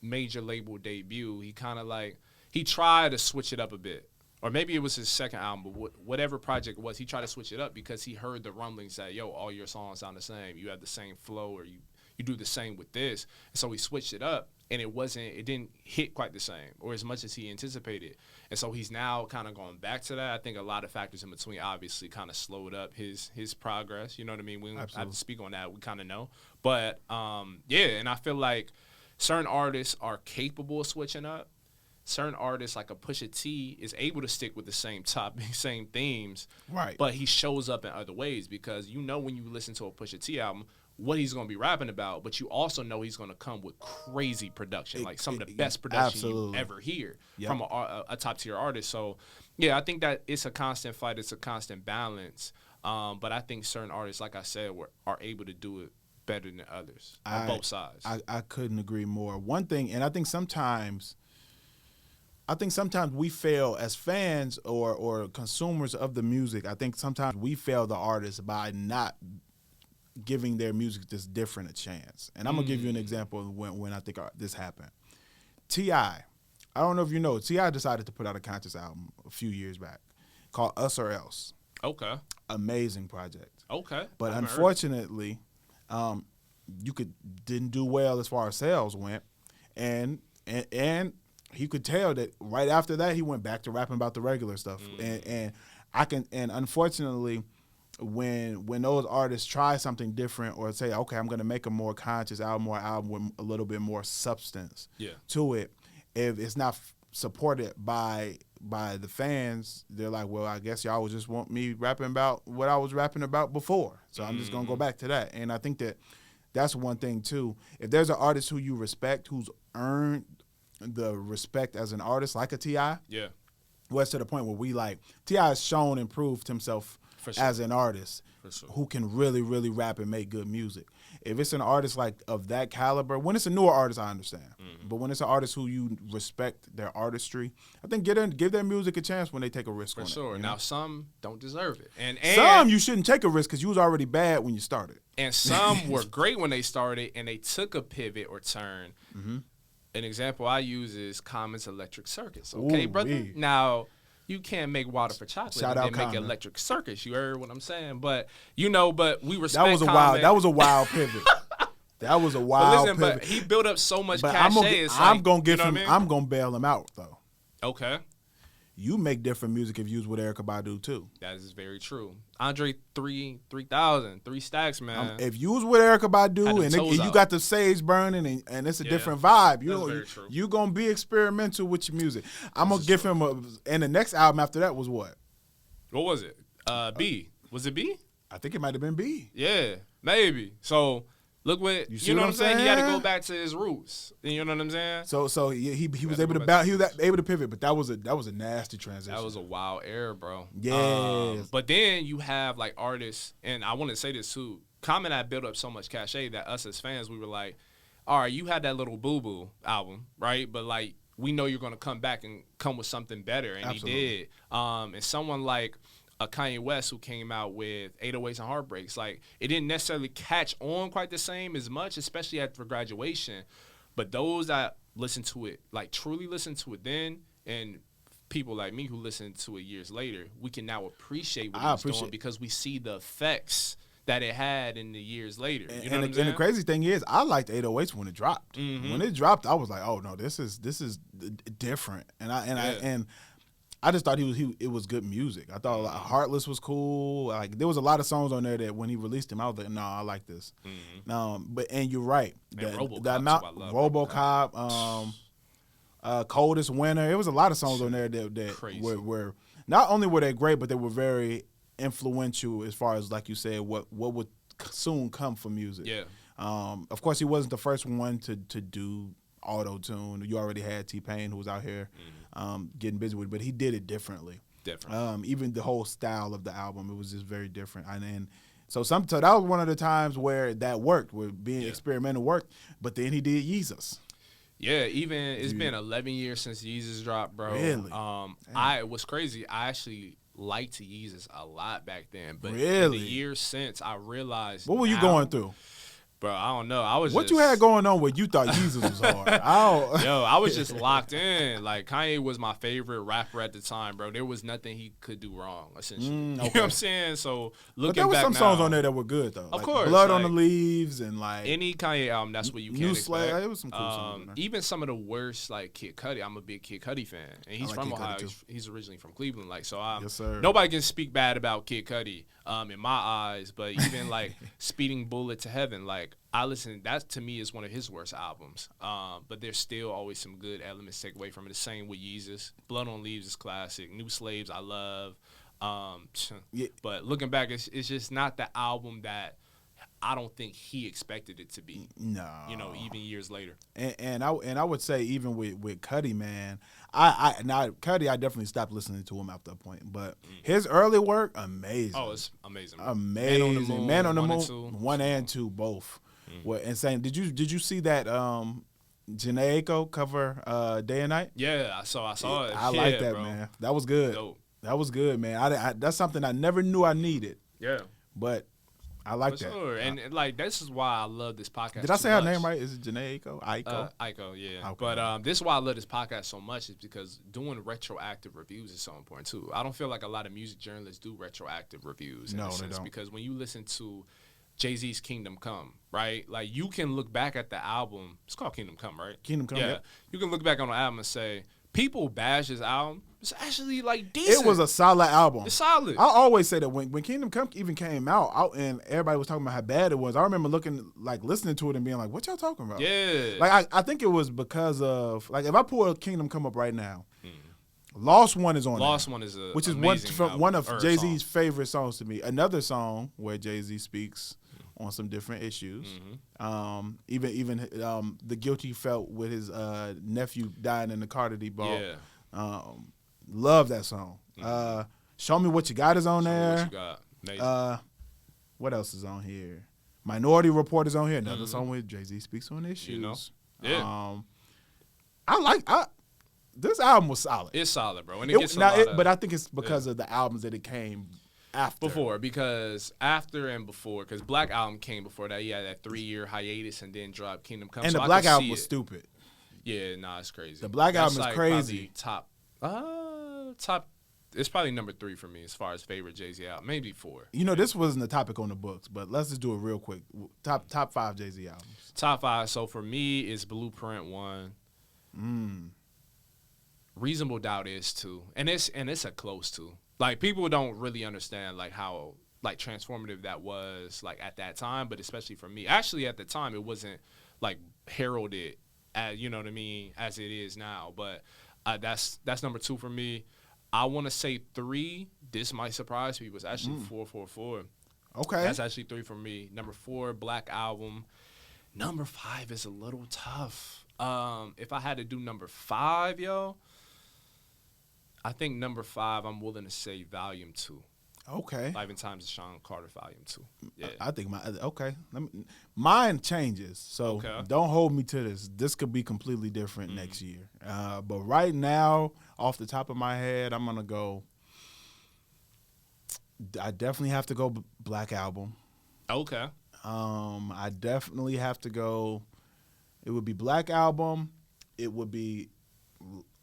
major label debut, he kind of, like, he tried to switch it up a bit. Or maybe it was his second album, but whatever project it was, he tried to switch it up because he heard the rumblings that, yo, all your songs sound the same. You have the same flow, or you do the same with this. And so he switched it up, and it didn't hit quite the same or as much as he anticipated. And so he's now kind of going back to that. I think a lot of factors in between obviously kind of slowed up his progress. You know what I mean? We don't have to speak on that. We kind of know. But, and I feel like certain artists are capable of switching up. Certain artists, like a Pusha T, is able to stick with the same topic, same themes, but he shows up in other ways, because you know when you listen to a Pusha T album what he's going to be rapping about, but you also know he's going to come with crazy production, like some of the best production you ever hear from a top-tier artist. So, yeah, I think that it's a constant fight. It's a constant balance. But I think certain artists, like I said, are able to do it better than others on both sides. I couldn't agree more. One thing, and I think sometimes we fail as fans or consumers of the music. I think sometimes we fail the artists by not giving their music this different a chance. And I'm going to give you an example of when I think this happened. T.I., I don't know if you know, T.I. decided to put out a conscious album a few years back called Us or Else. Okay. Amazing project. Okay. But unfortunately, didn't do well as far as sales went. And he could tell that right after that he went back to rapping about the regular stuff. And unfortunately, when those artists try something different or say, okay, I'm going to make a more conscious album or album with a little bit more substance to it, if it's not supported by the fans, they're like, well, I guess y'all would just want me rapping about what I was rapping about before. So I'm just going to go back to that. And I think that that's one thing too. If there's an artist who you respect, who's earned the respect as an artist, like a T.I., well, it's to the point where we like, T.I. has shown and proved himself as an artist who can really, really rap and make good music. If it's an artist like of that caliber, when it's a newer artist, I understand. But when it's an artist who you respect their artistry, I think give their music a chance when they take a risk on it. For sure. Now, some don't deserve it. And some you shouldn't take a risk because you was already bad when you started. And some were great when they started and they took a pivot or turn. An example I use is Common's Electric Circus. Okay, brother? Now, you can't make water for chocolate and then make electric circus. You heard what I'm saying? But, we respect Common. That was a wild pivot. That was a wild pivot. But he built up so much cachet. I'm going to bail him out, though. Okay. You make different music if you was with Erykah Badu, too. That is very true. Andre 3,000, 3 stacks, man. If you was with Erykah Badu and you got the sage burning and it's a different vibe, you're going to be experimental with your music. I'm going to give him and the next album after that was what? What was it? B. Was it B? I think it might have been B. Yeah, maybe. So, Look what you know what I'm saying? He had to go back to his roots. You know what I'm saying? So he was able to bounce. He was able to pivot, but that was a nasty transition. That was a wild era, bro. Yeah. But then you have like artists, and I want to say this too. Common had built up so much cachet that us as fans, we were like, all right, you had that little Boo Boo album, right? But like, we know you're gonna come back and come with something better, and Absolutely. he did. And someone like a Kanye West who came out with 808s and Heartbreaks, like it didn't necessarily catch on quite the same as much, especially after graduation. But those that listen to it, like truly listen to it then, and people like me who listen to it years later, we can now appreciate what he's doing because we see the effects that it had in the years later. You know what I'm saying? And the crazy thing is, I liked 808s when it dropped. Mm-hmm. When it dropped, I was like, oh no, this is different. And I just thought it was good music. I thought like, Heartless was cool. Like there was a lot of songs on there that when he released them, I was like, no, I like this. Mm-hmm. And you're right. RoboCop, Coldest Winter. It was a lot of songs on there that were not only were they great, but they were very influential as far as, like you said, what would soon come for music. Yeah. Of course, he wasn't the first one to do auto-tune. You already had T-Pain who was out here getting busy with it, but he did it differently. Even the whole style of the album, it was just very different. And so that was one of the times where that worked, where being experimental worked, but then he did Yeezus. Yeah, it's been 11 years since Yeezus dropped, bro. Really? What's crazy, I actually liked Yeezus a lot back then, but really? In the years since, I realized. What were you going through? Bro, I don't know. What you had going on where you thought Yeezus was hard? I was just locked in. Like, Kanye was my favorite rapper at the time, bro. There was nothing he could do wrong, essentially. You know what I'm saying? So, looking back now. But there was some songs on there that were good, though. Of course. Blood on the Leaves and, like. Any Kanye album, that's what you can expect. Slave, it was some cool songs on there. Even some of the worst, like Kid Cudi. I'm a big Kid Cudi fan. And he's from Ohio. He's originally from Cleveland. Like, so yes, sir. Nobody can speak bad about Kid Cudi in my eyes. But even, like, Speeding Bullet to Heaven, like, I listen. That to me is one of his worst albums. But there's still always some good elements to take away from it. The same with Yeezus. Blood on Leaves is classic. New Slaves I love. But looking back, it's just not the album that I don't think he expected it to be. No. You know, even years later. And I would say even with Cudi, man, Cudi, I definitely stopped listening to him after a point. But his early work, amazing. Oh, it's amazing. Amazing. Man on the Moon 1 and 2 both. Were insane. Did you see that Jhené Aiko cover Day and Night? Yeah, I saw it. I like that, bro. Man. That was good. Dope. That was good, man. I that's something I never knew I needed. Yeah. But I like that. Sure. And like this is why I love this podcast. Did I say her name right? Is it Jhené Aiko? Aiko, yeah. Okay. But this is why I love this podcast so much is because doing retroactive reviews is so important too. I don't feel like a lot of music journalists do retroactive reviews. No, they don't. Because when you listen to Jay-Z's Kingdom Come, right? Like, you can look back at the album. It's called Kingdom Come, right? Kingdom Come, yeah. Yep. You can look back on the album and say, people bash this album. It's actually, like, decent. It was a solid album. It's solid. I always say that when Kingdom Come even came out and everybody was talking about how bad it was, I remember listening to it and being like, what y'all talking about? Yeah. Like, I think it was because of, like, if I pull Kingdom Come up right now, Lost One is on Lost there, One is which is one of Jay-Z's favorite songs to me. Another song where Jay-Z speaks on some different issues. Even the guilt he felt with his nephew dying in the car that he bought. Yeah. Love that song. Show Me What You Got is on there. What You Got. Amazing. What else is on here? Minority Report is on here. Another song where Jay-Z speaks on issues. You know? Yeah. This album was solid. It's solid, bro. And but I think it's because of the albums that it came after. Because Black Album came before that. He had that 3-year hiatus and then dropped Kingdom Come. And the Black Album was stupid. Yeah, nah, it's crazy. The Black Album is crazy. Top. It's probably number 3 for me as far as favorite Jay-Z album. Maybe 4. You know, this wasn't the topic on the books, but let's just do it real quick. Top 5 Jay-Z albums. Top 5. So for me, it's Blueprint 1. Reasonable Doubt is 2, and it's a close 2. Like, people don't really understand like how like transformative that was like at that time, but especially for me. Actually, at the time, it wasn't like heralded as, you know what I mean, as it is now. But that's number 2 for me. I want to say 3. This might surprise people. It's actually 444. Okay, that's actually 3 for me. Number 4, Black Album. Number 5 is a little tough. If I had to do number 5, yo, I think number 5, I'm willing to say Volume 2. Okay. Life and Times of Sean Carter, Volume 2. Yeah. I think mine changes. So don't hold me to this. This could be completely different next year. But right now, off the top of my head, I'm going to go. I definitely have to go Black Album. Okay. I definitely have to go. It would be Black Album. It would be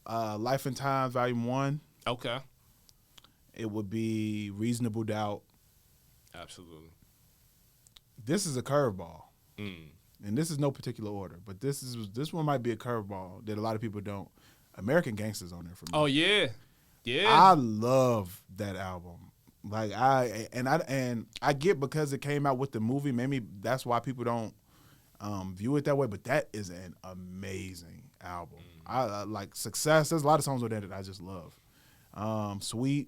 Life and Times, Volume 1. Okay. It would be Reasonable Doubt. Absolutely. This is a curveball. And this is no particular order, but this one might be a curveball that a lot of people don't. American Gangster's on there for me. Oh, yeah. Yeah. I love that album. Like I get because it came out with the movie, maybe that's why people don't view it that way, but that is an amazing album. I like Success. There's a lot of songs on there that I just love. Sweet.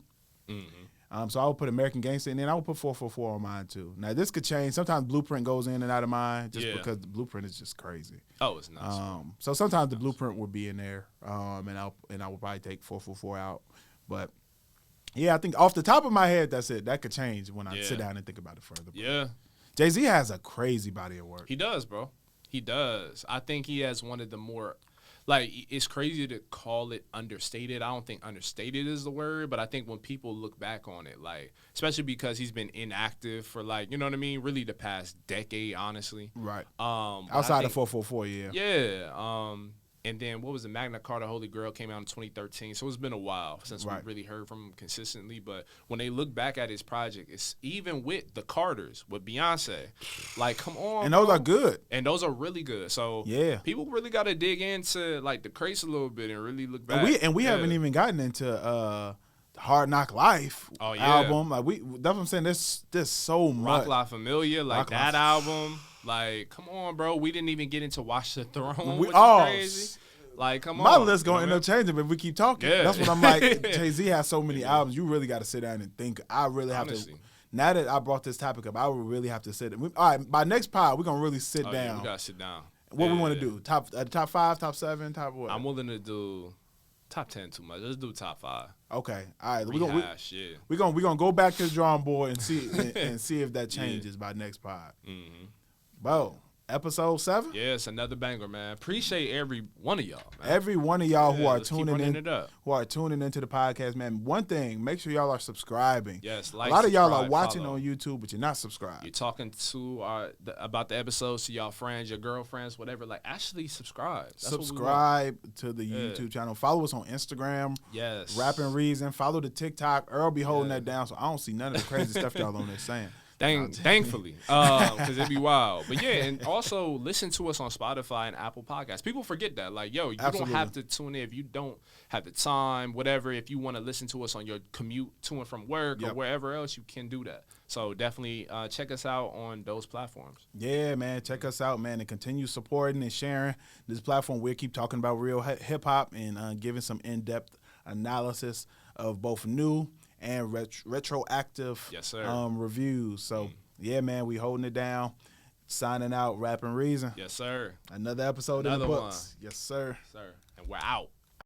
So I would put American Gangster, and then I would put 444 on mine too. Now this could change. Sometimes Blueprint goes in and out of mine just because the Blueprint is just crazy. Oh, it's nice. So sometimes the Blueprint would be in there, and I would probably take 444 out. But yeah, I think off the top of my head, that's it. That could change when I sit down and think about it further. Yeah. Jay-Z has a crazy body of work. He does, bro. He does. I think he has one of the more, like, it's crazy to call it understated. I don't think understated is the word, but I think when people look back on it, like, especially because he's been inactive for, like, you know what I mean, really the past decade, honestly. Right. Outside of 444, yeah. Yeah. And then what was the Magna Carta Holy Grail came out in 2013. So it's been a while since we really heard from him consistently. But when they look back at his project, it's even with the Carters, with Beyonce. Like, come on. And those are good. And those are really good. So people really got to dig into, like, the crates a little bit and really look back. And we haven't even gotten into Hard Knock Life album. Like that's what I'm saying. There's so much. Rock La Familia, like that album. Like, come on, bro. We didn't even get into Watch the Throne, which is crazy. Like, come on. My list going to end up changing if we keep talking. Yeah. That's what I'm like. Jay-Z has so many albums. You really got to sit down and think. I really have to. Now that I brought this topic up, I would really have to sit. All right, by next pod, we're going to really sit down. Yeah, we got to sit down. What we want to do? Top 5, top 7, top what? I'm willing to do top 10 too much. Let's do top 5. Okay. All right. We're gonna go back to the drawing board and see and see if that changes by next pod. Bro, episode 7? Yeah, it's another banger, man. Appreciate every one of y'all, man. Every one of y'all who are tuning into the podcast, man. One thing, make sure y'all are subscribing. Yes, like, a lot of y'all are watching on YouTube, but you're not subscribed. You're talking to about the episodes to y'all friends, your girlfriends, whatever. Like, actually subscribe. Subscribe to the YouTube channel. Follow us on Instagram. Yes. Rapping Reason. Follow the TikTok. Earl be holding that down, so I don't see none of the crazy stuff y'all on there saying. Thankfully, because it'd be wild. But yeah, and also listen to us on Spotify and Apple Podcasts. People forget that. Like, yo, you don't have to tune in if you don't have the time, whatever. If you want to listen to us on your commute to and from work or wherever else, you can do that. So definitely check us out on those platforms. Yeah, man. Check us out, man, and continue supporting and sharing this platform. We'll keep talking about real hip-hop and giving some in-depth analysis of both new and retroactive reviews. So, yeah, man, we holding it down. Signing out, Rapping Reason. Yes, sir. Another episode in the books. One. Yes, sir. Sir. And we're out.